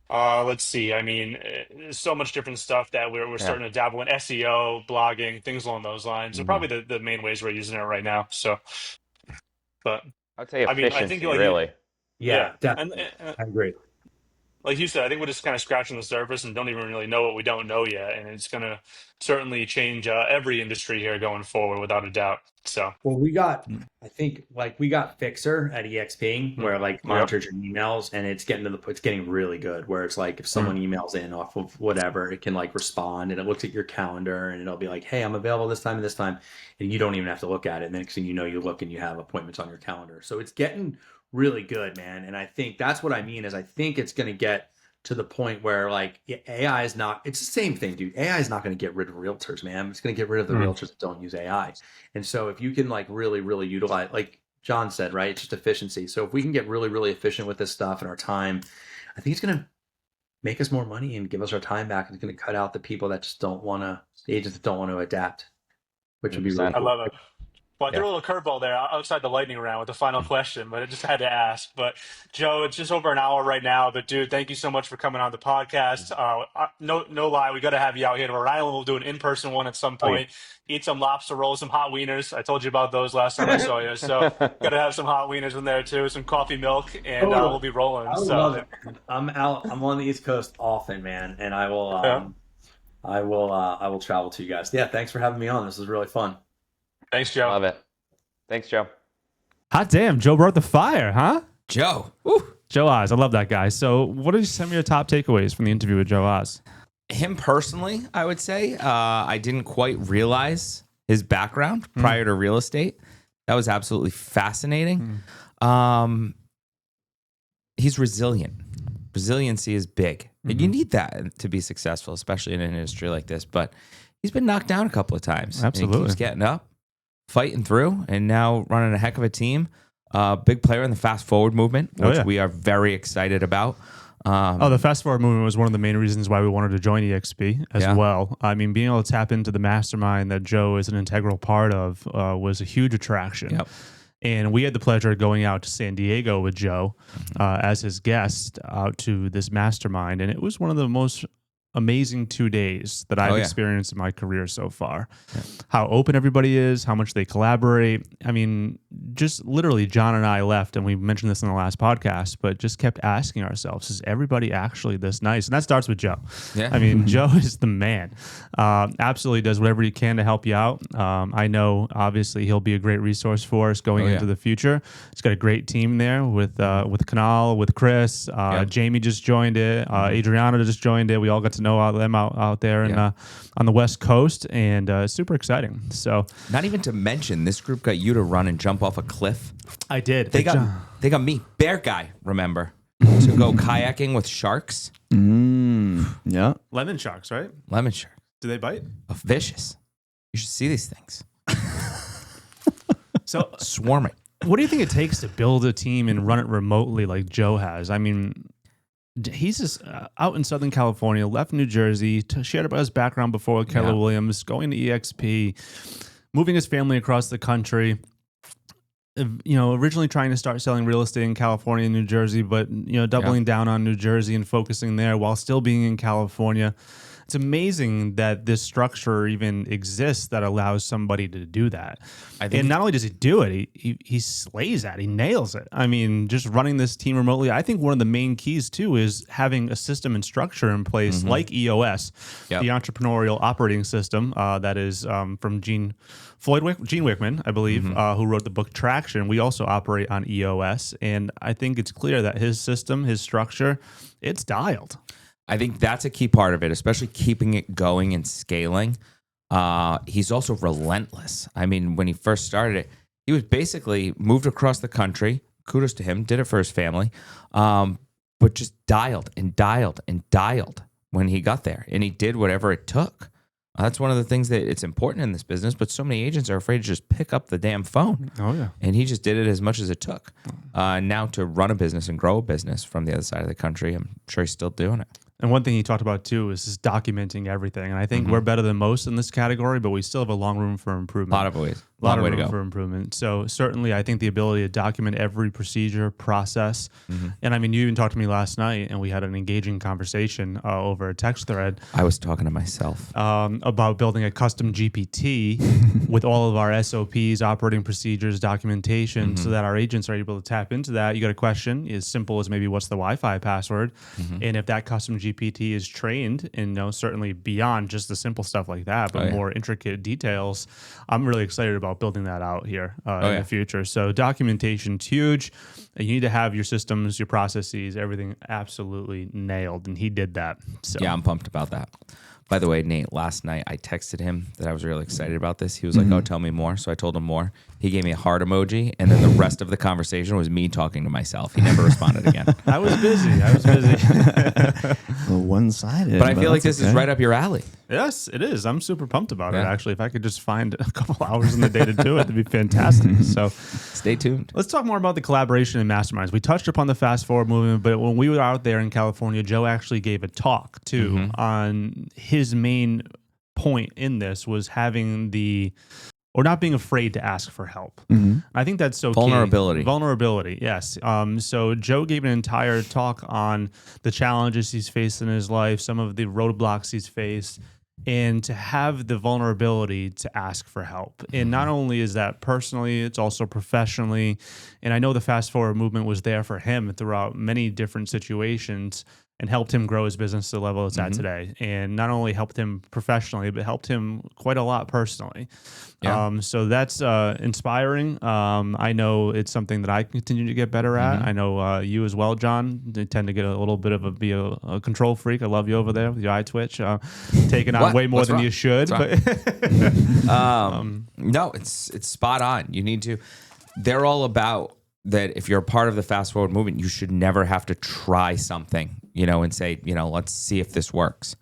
Let's see. I mean, there's so much different stuff that we're Yeah. starting to dabble in SEO, blogging, things along those lines. So, Mhm. probably the main ways we're using it right now. So, but. I'd say I mean, I think efficiency, like really. yeah, Yeah, and definitely. I agree. like you said, I think we're just kind of scratching the surface and don't even really know what we don't know yet. And it's going to certainly change every industry here going forward, without a doubt. So, Well, I think like we got Fixer at EXP where like yep. monitors your emails and it's getting really good where it's like if someone emails in off of whatever, it can like respond and it looks at your calendar and it'll be like, hey, I'm available this time and this time. And you don't even have to look at it. And then next thing you know, you look and you have appointments on your calendar. So it's getting really good, man. And I think that's what I mean is I think it's going to get to the point where like AI is not, it's the same thing, dude. AI is not going to get rid of realtors, man. It's going to get rid of the realtors that don't use AI. And so if you can like really, really utilize, like John said, right, it's just efficiency. So if we can get really, really efficient with this stuff and our time, I think it's going to make us more money and give us our time back. It's going to cut out the people that just don't want to, the agents that don't want to adapt, which would be really I cool. love it. Well, I threw a little curveball there outside the lightning round with the final question, but I just had to ask. But Joe, it's just over an hour right now. But dude, thank you so much for coming on the podcast. No lie, we got to have you out here to Rhode Island. We'll do an in-person one at some point. Eat some lobster rolls, some hot wieners. I told you about those last time I saw you. So got to have some hot wieners in there too, some coffee milk, and we'll be rolling. I love it. I'm on the East Coast often, man, and I will I will travel to you guys. Yeah, thanks for having me on. This was really fun. Thanks, Joe. Love it. Thanks, Joe. Hot damn, Joe brought the fire, huh? Joe. Woo. Joe Oz, I love that guy. So, what are some of your top takeaways from the interview with Joe Oz? Him personally, I would say, I didn't quite realize his background prior to real estate. That was absolutely fascinating. He's resilient. Resiliency is big. And you need that to be successful, especially in an industry like this. But he's been knocked down a couple of times. Absolutely. And he keeps getting up, fighting through, and now running a heck of a team. Big player in the fast forward movement, which we are very excited about. The fast forward movement was one of the main reasons why we wanted to join EXP as well. I mean, being able to tap into the mastermind that Joe is an integral part of was a huge attraction. Yep. And we had the pleasure of going out to San Diego with Joe as his guest out to this mastermind. And it was one of the most amazing 2 days that I've experienced in my career so far. How open everybody is, how much they collaborate. I mean, just literally John and I left, and we mentioned this in the last podcast, but just kept asking ourselves, is everybody actually this nice? And that starts with Joe. Yeah. I mean, Joe is the man. Absolutely does whatever he can to help you out. I know, obviously, he'll be a great resource for us going into the future. He's got a great team there with Kanal, with Chris. Jamie just joined it. Adriana just joined it. We all got to know them out there and on the West Coast, and super exciting. So, not even to mention, this group got you to run and jump off a cliff. I did. They got me, bear guy. Remember to go kayaking with sharks? Yeah. Lemon sharks, right? Lemon shark. Do they bite? Oh, vicious. You should see these things So, swarming. what do you think it takes to build a team and run it remotely like Joe has? I mean, he's just out in Southern California, left New Jersey, shared about his background before with Keller Williams, going to EXP, moving his family across the country. Originally trying to start selling real estate in California and New Jersey, but, doubling down on New Jersey and focusing there while still being in California. It's amazing that this structure even exists that allows somebody to do that. And not only does he do it, he slays that. He nails it. I mean, just running this team remotely. I think one of the main keys, too, is having a system and structure in place like EOS, the entrepreneurial operating system that is from Gene Wickman, I believe, who wrote the book Traction. We also operate on EOS. And I think it's clear that his system, his structure, it's dialed. I think that's a key part of it, especially keeping it going and scaling. He's also relentless. I mean, when he first started it, he was basically moved across the country. Kudos to him. Did it for his family. But just dialed and dialed and dialed when he got there. And he did whatever it took. That's one of the things that it's important in this business, but so many agents are afraid to just pick up the damn phone. Oh, yeah. And he just did it as much as it took. Now to run a business and grow a business from the other side of the country, I'm sure he's still doing it. And one thing he talked about, too, is just documenting everything. And I think we're better than most in this category, but we still have a long room for improvement. A lot of ways. A lot Long way of to room go. for improvement. So certainly, I think the ability to document every procedure, process, and I mean, you even talked to me last night, and we had an engaging conversation over a text thread I was talking to myself. about building a custom GPT with all of our SOPs, operating procedures, documentation, so that our agents are able to tap into that. You got a question as simple as maybe what's the Wi-Fi password, and if that custom GPT is trained, and certainly beyond just the simple stuff like that, but more intricate details, I'm really excited about building that out here in the future. So documentation's huge. You need to have your systems, your processes, everything absolutely nailed, and he did that. So Yeah, I'm pumped about that. By the way, Nate, last night I texted him that I was really excited about this. He was like, "Oh, tell me more." So I told him more. He gave me a heart emoji, and then the rest of the conversation was me talking to myself. He never responded again. I was busy. One-sided. But I feel like this is right up your alley. Yes, it is. I'm super pumped about it, Yeah. actually. If I could just find a couple hours in the day to do it, that'd be fantastic. So Stay tuned. let's talk more about the collaboration and masterminds. We touched upon the fast forward movement, but when we were out there in California, Joe actually gave a talk too on his main point in this was having or not being afraid to ask for help. I think that's so Vulnerability. key. Vulnerability, yes. So Joe gave an entire talk on the challenges he's faced in his life, some of the roadblocks he's faced, and to have the vulnerability to ask for help. And not only is that personally, it's also professionally. And I know the fast forward movement was there for him throughout many different situations and helped him grow his business to the level it's at today. And not only helped him professionally, but helped him quite a lot personally. Yeah. So that's inspiring. I know it's something that I continue to get better at. I know you as well, John. They tend to get a little bit of be a control freak. I love you over there with your eye twitch, taking on What? way more What's than wrong? you should. What's But No, it's spot on. You need to. They're all about that. If you're a part of the fast forward movement, you should never have to try something, and say, let's see if this works.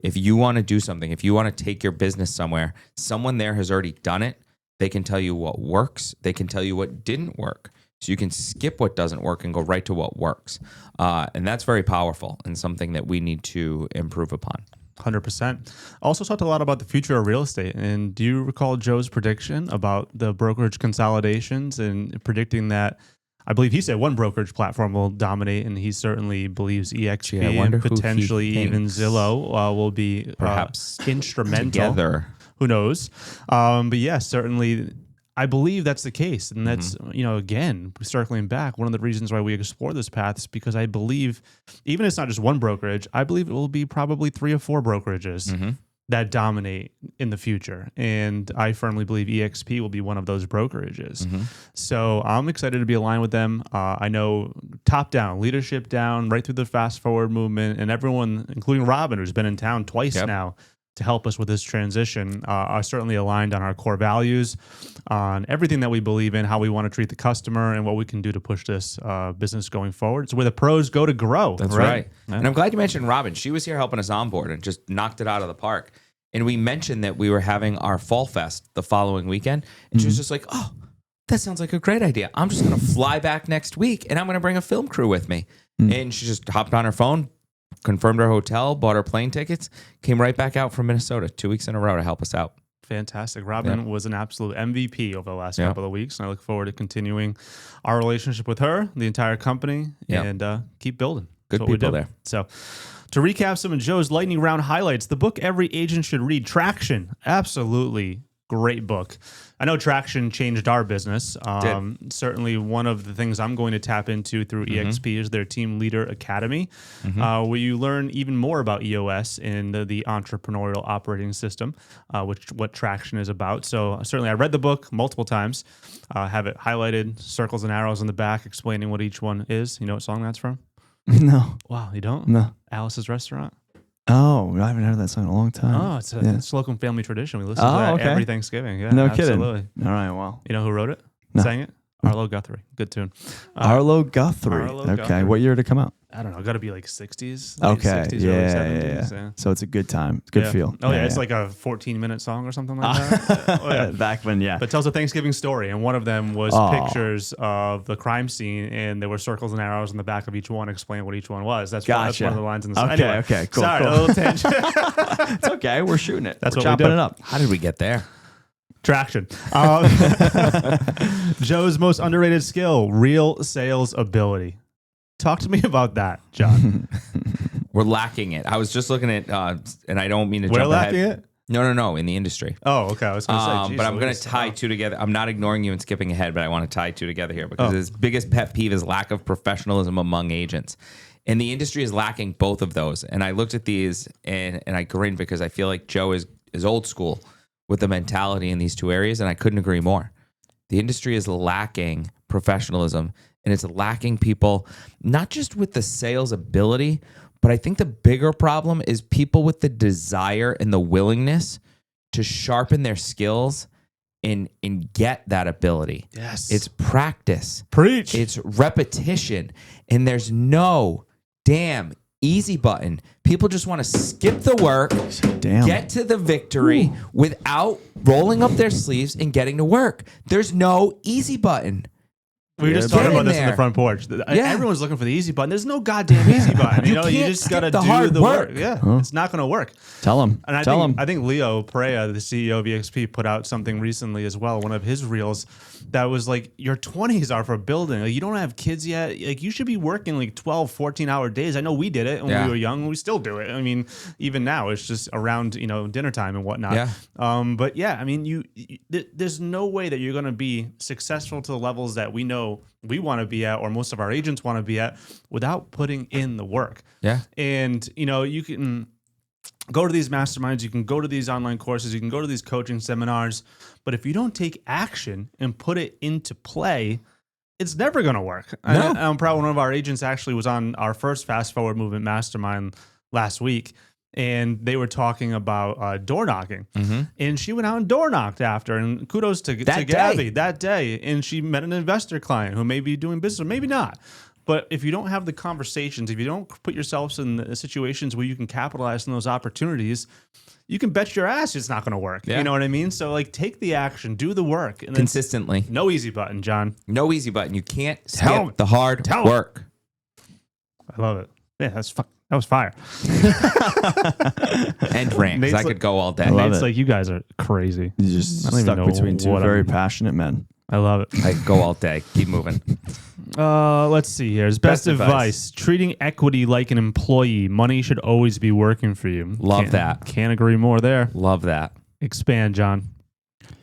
If you want to do something, if you want to take your business somewhere, someone there has already done it. They can tell you what works. They can tell you what didn't work. So you can skip what doesn't work and go right to what works. And that's very powerful and something that we need to improve upon. 100%. Also talked a lot about the future of real estate. And do you recall Joe's prediction about the brokerage consolidations and predicting that? I believe he said one brokerage platform will dominate, and he certainly believes EXP Gee, I wonder and who he potentially even thinks Zillow will be perhaps instrumental. Together. Who knows? But yeah, certainly I believe that's the case. And that's, again, circling back, one of the reasons why we explore this path is because I believe, even if it's not just one brokerage, I believe it will be probably 3 or 4 brokerages that dominate in the future. And I firmly believe EXP will be one of those brokerages. So I'm excited to be aligned with them. I know top down, leadership down, right through the fast forward movement, and everyone, including Robin, who's been in town twice now to help us with this transition, are certainly aligned on our core values, on everything that we believe in, how we want to treat the customer, and what we can do to push this business going forward. It's where the pros go to grow. That's right. And I'm glad you mentioned Robin. She was here helping us onboard and just knocked it out of the park. And we mentioned that we were having our Fall Fest the following weekend. And she was just like, "Oh, that sounds like a great idea. I'm just going to fly back next week and I'm going to bring a film crew with me." And she just hopped on her phone, confirmed our hotel, bought our plane tickets, came right back out from Minnesota 2 weeks in a row to help us out. Fantastic. Robin was an absolute MVP over the last couple of weeks, and I look forward to continuing our relationship with her, the entire company, and keep building. Good That's what we people do. there. So to recap some of Joe's lightning round highlights, the book every agent should read, Traction. Absolutely great book. I know Traction changed our business. Certainly one of the things I'm going to tap into through EXP is their Team Leader Academy, where you learn even more about EOS and the entrepreneurial operating system, what Traction is about. So certainly I read the book multiple times, have it highlighted, circles and arrows on the back explaining what each one is. You know what song that's from? No. Wow, you don't? No. Alice's Restaurant? Oh, I haven't heard that song in a long time. Oh, it's a Slocum family tradition. We listen to that every Thanksgiving. Yeah, No absolutely. kidding. All right, well. You know who wrote it? No. Sang it? Arlo Guthrie. Good tune. Arlo Guthrie. Arlo Okay. Guthrie. What year did it come out? I don't know. Got to be like 60s. late Okay. 60s, early Yeah, 70s. yeah. So it's a good time. Good feel. Oh, yeah. It's like a 14-minute song or something like that. Oh, yeah. Back when, But it tells a Thanksgiving story, and one of them was pictures of the crime scene, and there were circles and arrows on the back of each one explaining what each one was. That's one of the lines in the song. Okay, Anyway, okay, cool. Sorry, cool. a little tangent. It's okay. We're shooting it. That's We're what we chopping do. it up. How did we get there? Traction. Joe's most underrated skill, real sales ability. Talk to me about that, John. We're lacking it. I was just looking at, and I don't mean to We're jump lacking ahead. it? No, in the industry. Oh, okay. I was going to say, geez, but I'm going Louise. to tie two together. I'm not ignoring you and skipping ahead, but I want to tie two together here because Oh. his biggest pet peeve is lack of professionalism among agents. And the industry is lacking both of those. And I looked at these and I grinned because I feel like Joe is old school with the mentality in these two areas, and I couldn't agree more. The industry is lacking professionalism, and it's lacking people, not just with the sales ability, but I think the bigger problem is people with the desire and the willingness to sharpen their skills and get that ability. Yes. It's practice. Preach. It's repetition. And there's no damn easy button. People just want to skip the work, Damn. get to the victory without rolling up their sleeves and getting to work. There's no easy button. We were just Get talking about in this in the there. front porch. Yeah. Everyone's looking for the easy button. There's no goddamn easy button. You can't just skip got to the do hard the work. work. Yeah, it's not going to work. Tell him. And I think Leo Perea, the CEO of EXP, put out something recently as well, one of his reels that was like, your 20s are for building. Like, you don't have kids yet. Like, you should be working like 12, 14-hour days. I know we did it when Yeah. we were young, and we still do it. I mean, even now, it's just around, dinner time and whatnot. Yeah. But yeah, I mean, there's no way that you're going to be successful to the levels that we know we want to be at, or most of our agents want to be at, without putting in the work. Yeah. And, you can go to these masterminds, you can go to these online courses, you can go to these coaching seminars, but if you don't take action and put it into play, it's never going to work. No. And I'm proud one of our agents actually was on our first Fast Forward Movement Mastermind last week, and they were talking about door knocking. And she went out and door knocked after, and kudos to Gabby that day. And she met an investor client who may be doing business or maybe not. But if you don't have the conversations, if you don't put yourselves in the situations where you can capitalize on those opportunities, you can bet your ass it's not going to work. Yeah. You know what I mean? So like, take the action, do the work. And Consistently. no easy button, John. No easy button. You can't Tell skip the hard Tell 'em. work. I love it. Yeah, that was fire. And rant, 'cause Nate's I could go all day. love It's it. like, you guys are crazy. He's just I don't even stuck know between two what very I'm- passionate men. I love it. I could go all day. Keep moving. Let's see here. Best Best advice. Treating equity like an employee. Money should always be working for you. Love that. Can't agree more there. Love that. Expand, John.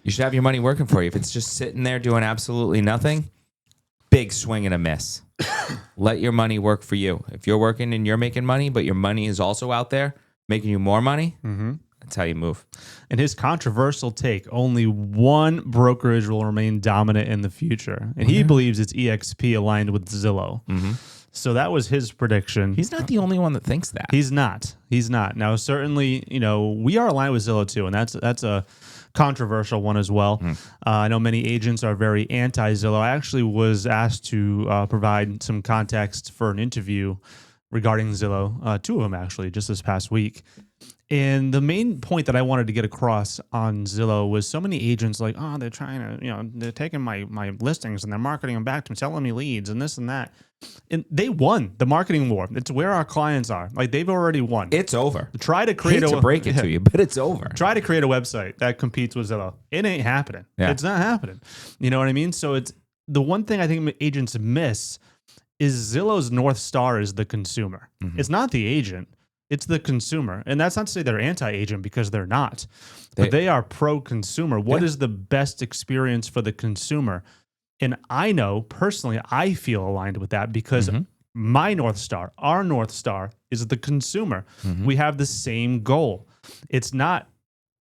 You should have your money working for you. If it's just sitting there doing absolutely nothing, big swing and a miss. Let your money work for you. If you're working and you're making money, but your money is also out there making you more money, that's how you move. And his controversial take, only one brokerage will remain dominant in the future. And he believes it's EXP aligned with Zillow. So that was his prediction. He's not the only one that thinks that. He's not. Now, certainly, we are aligned with Zillow too, and that's a controversial one as well. I know many agents are very anti-Zillow. I actually was asked to provide some context for an interview regarding Zillow, two of them actually, just this past week. And the main point that I wanted to get across on Zillow was so many agents like, oh, they're trying to, they're taking my listings and they're marketing them back to me, selling me leads and this and that. And they won the marketing war. It's where our clients are. Like, they've already won. It's over. Try to create Hate to break it to you, but it's over. Try to create a website that competes with Zillow. It ain't happening. Yeah. It's not happening. You know what I mean? So it's the one thing I think agents miss is Zillow's North Star is the consumer. It's not the agent. It's the consumer. And that's not to say they're anti-agent, because they're not. But they are pro-consumer. What is the best experience for the consumer? And I know, personally, I feel aligned with that because my North Star, our North Star, is the consumer. We have the same goal. It's not,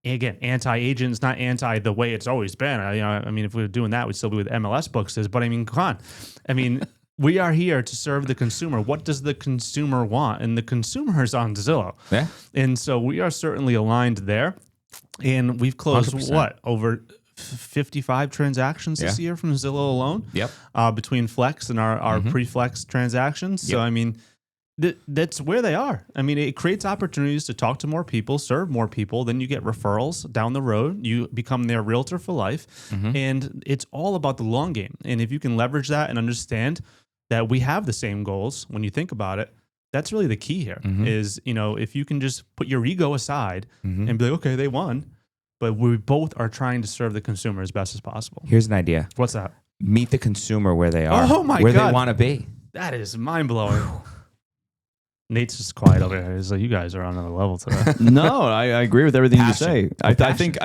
again, anti-agent. It's not anti the way it's always been. I mean, if we were doing that, we'd still be with MLS books. But I mean, come on. I mean, we are here to serve the consumer. What does the consumer want? And the consumer is on Zillow. Yeah. And so we are certainly aligned there. And we've closed 100%. Over 55 transactions this year from Zillow alone. Yep. Between Flex and our pre-Flex transactions. So, I mean, that's where they are. I mean, it creates opportunities to talk to more people, serve more people. Then you get referrals down the road. You become their realtor for life. And it's all about the long game. And if you can leverage that and understand that we have the same goals, when you think about it, that's really the key here is, if you can just put your ego aside and be like, okay, they won. but we both are trying to serve the consumer as best as possible. Here's an idea. What's that? Meet the consumer where they are. Oh my where God. they want to be. That is mind blowing. Nate's just quiet over here. He's like, you guys are on another level today. No, I agree with everything Passion. you say. I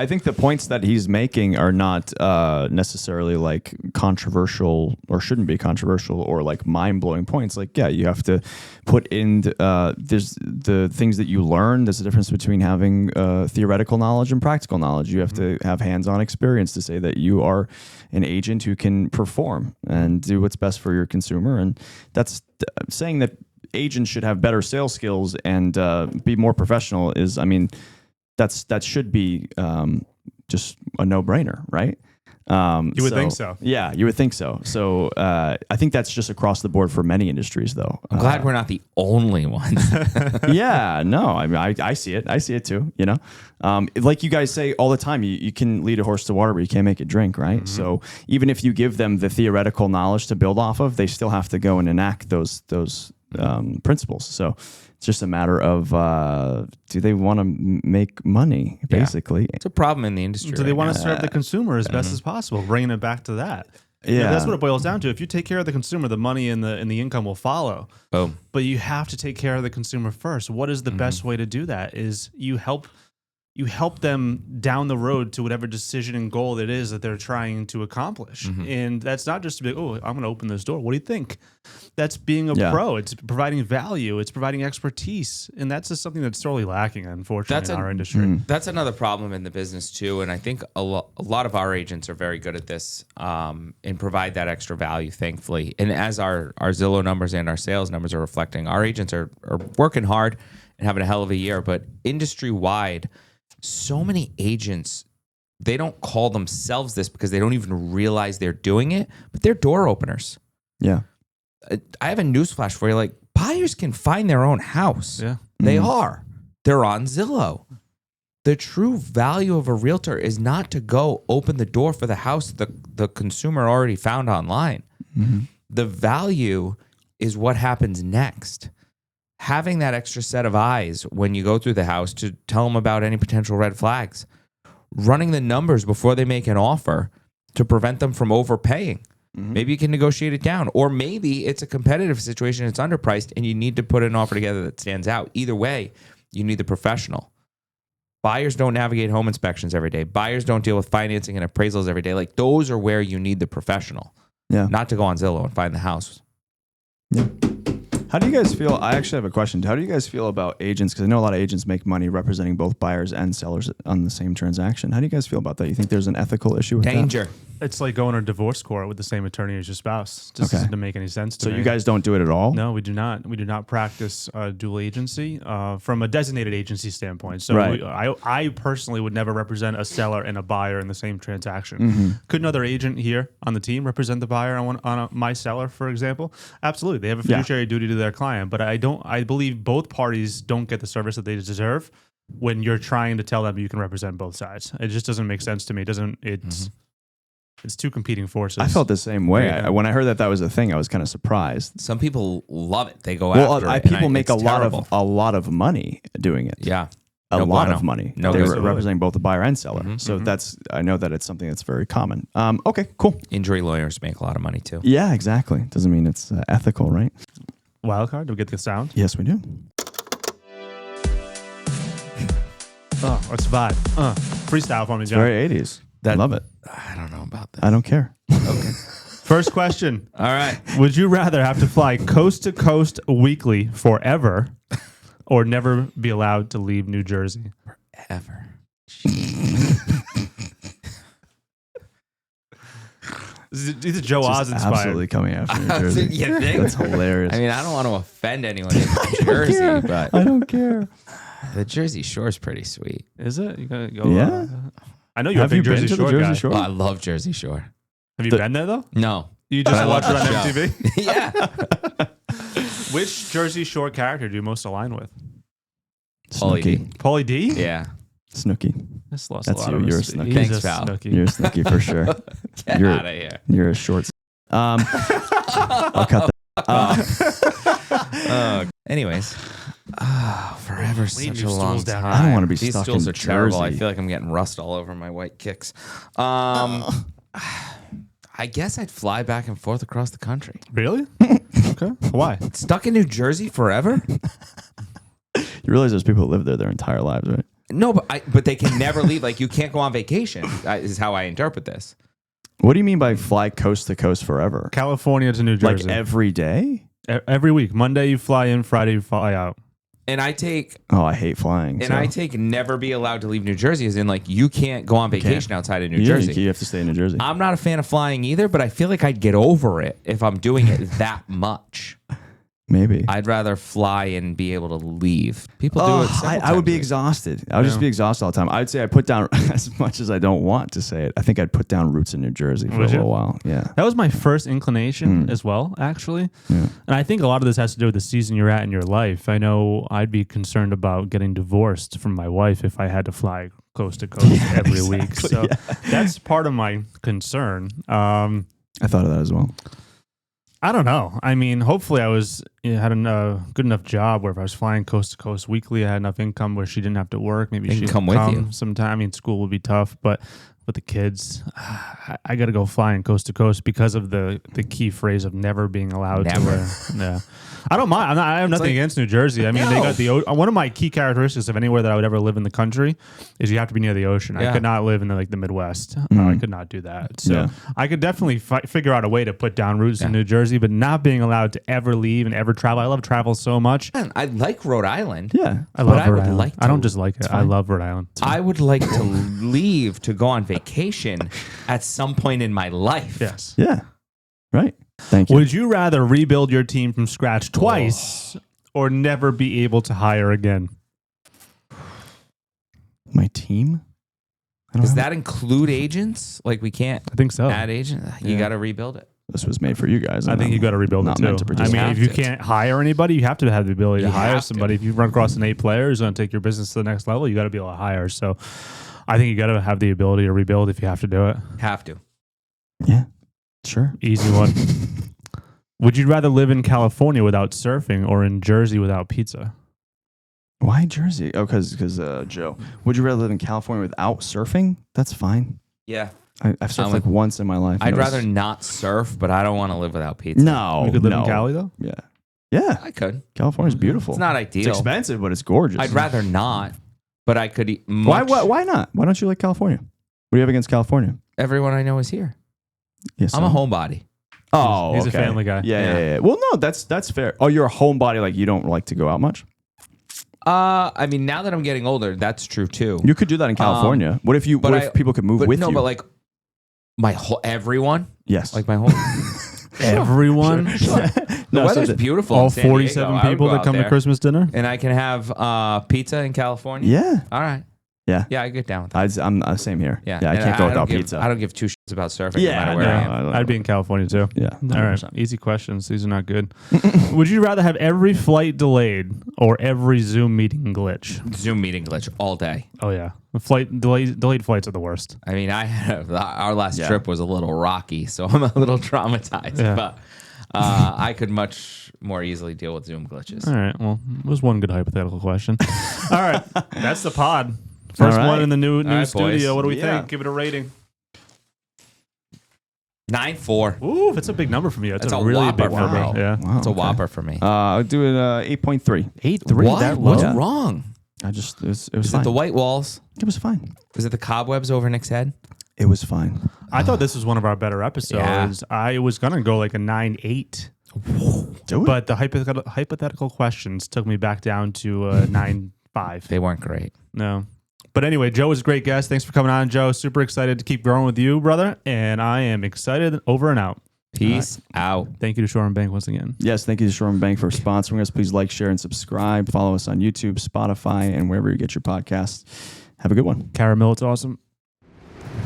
think the points that he's making are not necessarily like controversial or shouldn't be controversial or like mind blowing points. Like, yeah, you have to put in there's the things that you learn. There's a difference between having theoretical knowledge and practical knowledge. You have to have hands on experience to say that you are an agent who can perform and do what's best for your consumer. And that's saying that agents should have better sales skills and be more professional is, I mean, that should be just a no-brainer, right? You would think so. Yeah, you would think so. So I think that's just across the board for many industries, though. I'm glad we're not the only ones. Yeah, no, I mean, I see it. I see it too, you know? Like you guys say all the time, you can lead a horse to water, but you can't make it drink, right? So even if you give them the theoretical knowledge to build off of, they still have to go and enact those principles. So it's just a matter of do they want to make money, basically? It's a problem in the industry. Do they right want now. to serve the consumer as best as possible? Bringing it back to that. Yeah, That's what it boils down to. If you take care of the consumer, the money and the income will follow. Boom. But you have to take care of the consumer first. What is the best way to do that? Is you help them down the road to whatever decision and goal it is that they're trying to accomplish. And that's not just to be, oh, I'm going to open this door. What do you think? That's being a pro. It's providing value. It's providing expertise. And that's just something that's sorely lacking, unfortunately, in our industry. That's another problem in the business too, and I think a lot of our agents are very good at this and provide that extra value, thankfully. And as our Zillow numbers and our sales numbers are reflecting, our agents are working hard and having a hell of a year, but industry-wide, so many agents, they don't call themselves this because they don't even realize they're doing it, but they're door openers. Yeah. I have a newsflash for you. Like, buyers can find their own house. Yeah. They are. They're on Zillow. The true value of a realtor is not to go open the door for the house the consumer already found online. The value is what happens next. Having that extra set of eyes when you go through the house to tell them about any potential red flags, running the numbers before they make an offer to prevent them from overpaying. Maybe you can negotiate it down, or maybe it's a competitive situation, it's underpriced, and you need to put an offer together that stands out. Either way, you need the professional. Buyers don't navigate home inspections every day. Buyers don't deal with financing and appraisals every day. Like, those are where you need the professional, not to go on Zillow and find the house. Yeah. How do you guys feel? I actually have a question. How do you guys feel about agents? Because I know a lot of agents make money representing both buyers and sellers on the same transaction. How do you guys feel about that? You think there's an ethical issue with Danger. It's like going to a divorce court with the same attorney as your spouse. Just doesn't make any sense to So me. you guys don't do it at all? No, we do not. We do not practice dual agency from a designated agency standpoint. So Right. I personally would never represent a seller and a buyer in the same transaction. Could another agent here on the team represent the buyer on my seller, for example? Absolutely. They have a fiduciary duty to their client, but I believe both parties don't get the service that they deserve when you're trying to tell them you can represent both sides. It just doesn't make sense to me. It's two competing forces. I felt the same way. When I heard that was a thing, I was kind of surprised. Some people love it. They go after it. People make it's terrible. a lot of money doing it. Yeah. A No lot bueno. of money. No They're good. representing both the buyer and seller. So I know that it's something that's very common. Okay, cool. Injury lawyers make a lot of money too. Yeah, exactly. Doesn't mean it's ethical, right? Wild card. Do we get the sound? Yes, we do. Oh, let's vibe. Freestyle for me, John. Very 80s. I love it. I don't know about that. I don't care. First question. All right. Would you rather have to fly coast to coast weekly forever or never be allowed to leave New Jersey? Ever. These are Joe Oz inspired. Absolutely coming after New Jersey. You think? That's hilarious. I mean, I don't want to offend anyone in Jersey, but I don't care. the Jersey Shore is pretty sweet. Is it? You gotta go. Yeah. I know you're Have a you big been Jersey to the Shore Jersey guy. Shore? Well, I love Jersey Shore. Have you been there though? No. You just I watch it love on the show. MTV? Yeah. Which Jersey Shore character do you most align with? Pauly D. Pauly D? Yeah. Snooki. That's That's you. You're a Snooki. He's Thanks, a pal. Snooki. You're a Snooki for sure. Get You're- out of here. You're a short. I'll cut that. Anyways, Forever We need such new a long stools down time. I don't wanna be These stuck stools in are terrible. I Jersey. feel like I'm getting rust all over my white kicks. I guess I'd fly back and forth across the country. Really? Okay. Why? Stuck in New Jersey forever? You realize there's people who live there their entire lives, right? No, but they can never leave. Like, you can't go on vacation, is how I interpret this. What do you mean by fly coast to coast forever? California to New Jersey. Like every day? Every week. Monday you fly in, Friday you fly out. And I take Oh, I hate flying. never be allowed to leave New Jersey, as in, like, you can't go on vacation outside of New Jersey. You have to stay in New Jersey. I'm not a fan of flying either, but I feel like I'd get over it if I'm doing it that much. Maybe. I'd rather fly and be able to leave. People do it. I would be exhausted. I would just be exhausted all the time. I'd say I put down, as much as I don't want to say it, I think I'd put down roots in New Jersey for a little while. Yeah. That was my first inclination as well, actually. Yeah. And I think a lot of this has to do with the season you're at in your life. I know I'd be concerned about getting divorced from my wife if I had to fly coast to coast every week. So that's part of my concern. I thought of that as well. I don't know. I mean, hopefully I had a good enough job where if I was flying coast to coast weekly, I had enough income where she didn't have to work. Maybe They she can could come with you. sometime. I mean, school would be tough, but with the kids, I got to go flying coast to coast because of the key phrase of never being allowed Never. to. Yeah. I don't mind. I have nothing against New Jersey. I mean, they got the one of my key characteristics of anywhere that I would ever live in the country is you have to be near the ocean. I Yeah. could not live in the Midwest. I could not do that. So I could definitely figure out a way to put down roots in New Jersey, but not being allowed to ever leave and ever travel. I love travel so much. Man, I like Rhode Island. Yeah. I love But I Rhode would Island. like I don't to- just like it. I love Rhode Island. I would like to leave to go on vacation at some point in my life. Yes. Yeah. Right. Thank you. Would you rather rebuild your team from scratch twice or never be able to hire again? My team? Does that include agents? Like, we can't I think so. add agents? You got to rebuild it. This was made for you guys. I think you got to rebuild it not too. meant to I participate. mean, if you can't hire anybody, you have to have the ability to You hire have somebody. to. If you run across an A player who's going to take your business to the next level, you got to be able to hire. So I think you got to have the ability to rebuild if you have to do it. Have to. Yeah. Sure. Easy one. Would you rather live in California without surfing or in Jersey without pizza? Why Jersey? Oh, because Joe. Would you rather live in California without surfing? That's fine. Yeah. I've surfed like once in my life. I'd and it was- rather not surf, but I don't want to live without pizza. No. You could live no. in Cali though? Yeah. Yeah. I could. California's beautiful. It's not ideal. It's expensive, but it's gorgeous. I'd rather not, but I could eat Why not? Why don't you like California? What do you have against California? Everyone I know is here. Yes. I'm a homebody. Oh, He's a okay. family guy. Yeah. Well, no, that's fair. Oh, you're a homebody. Like you don't like to go out much. I mean, now that I'm getting older, that's true too. You could do that in California. What if people could move with you? No, but like my whole everyone, yes, like my whole Everyone? the No, so weather's the- beautiful. All in San Diego. 47 I would people go that out come to there. Christmas dinner? and I can have pizza in California. yeah, All right. yeah. Yeah, I get down with that. I'm same here. Yeah, I And can't go don't without give- pizza. I don't give two shits about surfing. Yeah, no matter where I am. I'd be in California too. Yeah, All right. 100%. Easy questions. These are not good. Would you rather have every flight delayed or every Zoom meeting glitch? Zoom meeting glitch all day. Oh, yeah. Delayed flights are the worst. I mean, our last Yeah. trip was a little rocky, so I'm a little traumatized. Yeah. But I could much more easily deal with Zoom glitches. All right. Well, it was one good hypothetical question. All right. That's the pod. First All right. one in the new right, studio. boys. What do we Yeah. think? Give it a rating. 9.4. Ooh, that's a big number from you. That's That's a a really whopper big for number. me. Yeah. Wow, It's a okay. whopper for me. I'll do it 8.3. 8.3. What? That low? What's Yeah. wrong? I just it was Is fine. it the white walls? It was fine. Is it the cobwebs over Nick's head? It was fine. I thought this was one of our better episodes. I was going to go like a 9.8. Do it. But the hypothetical questions took me back down to 9.5. They weren't great. No. But anyway, Joe was a great guest. Thanks for coming on, Joe. Super excited to keep growing with you, brother. And I am excited over and out. Peace out. Thank you to Shore and Bank once again. Yes, thank you to Shoreham Bank for sponsoring us. Please like, share, and subscribe. Follow us on YouTube, Spotify, and wherever you get your podcasts. Have a good one. Caramel, it's awesome.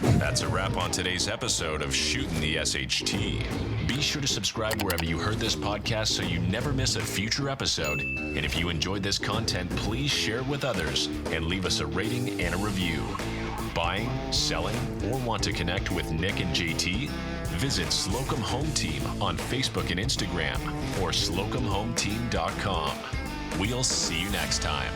That's a wrap on today's episode of Shootin The SHT. Be sure to subscribe wherever you heard this podcast so you never miss a future episode. And if you enjoyed this content, please share it with others and leave us a rating and a review. Buying, selling, or want to connect with Nick and JT? Visit Slocum Home Team on Facebook and Instagram or slocumhometeam.com. We'll see you next time.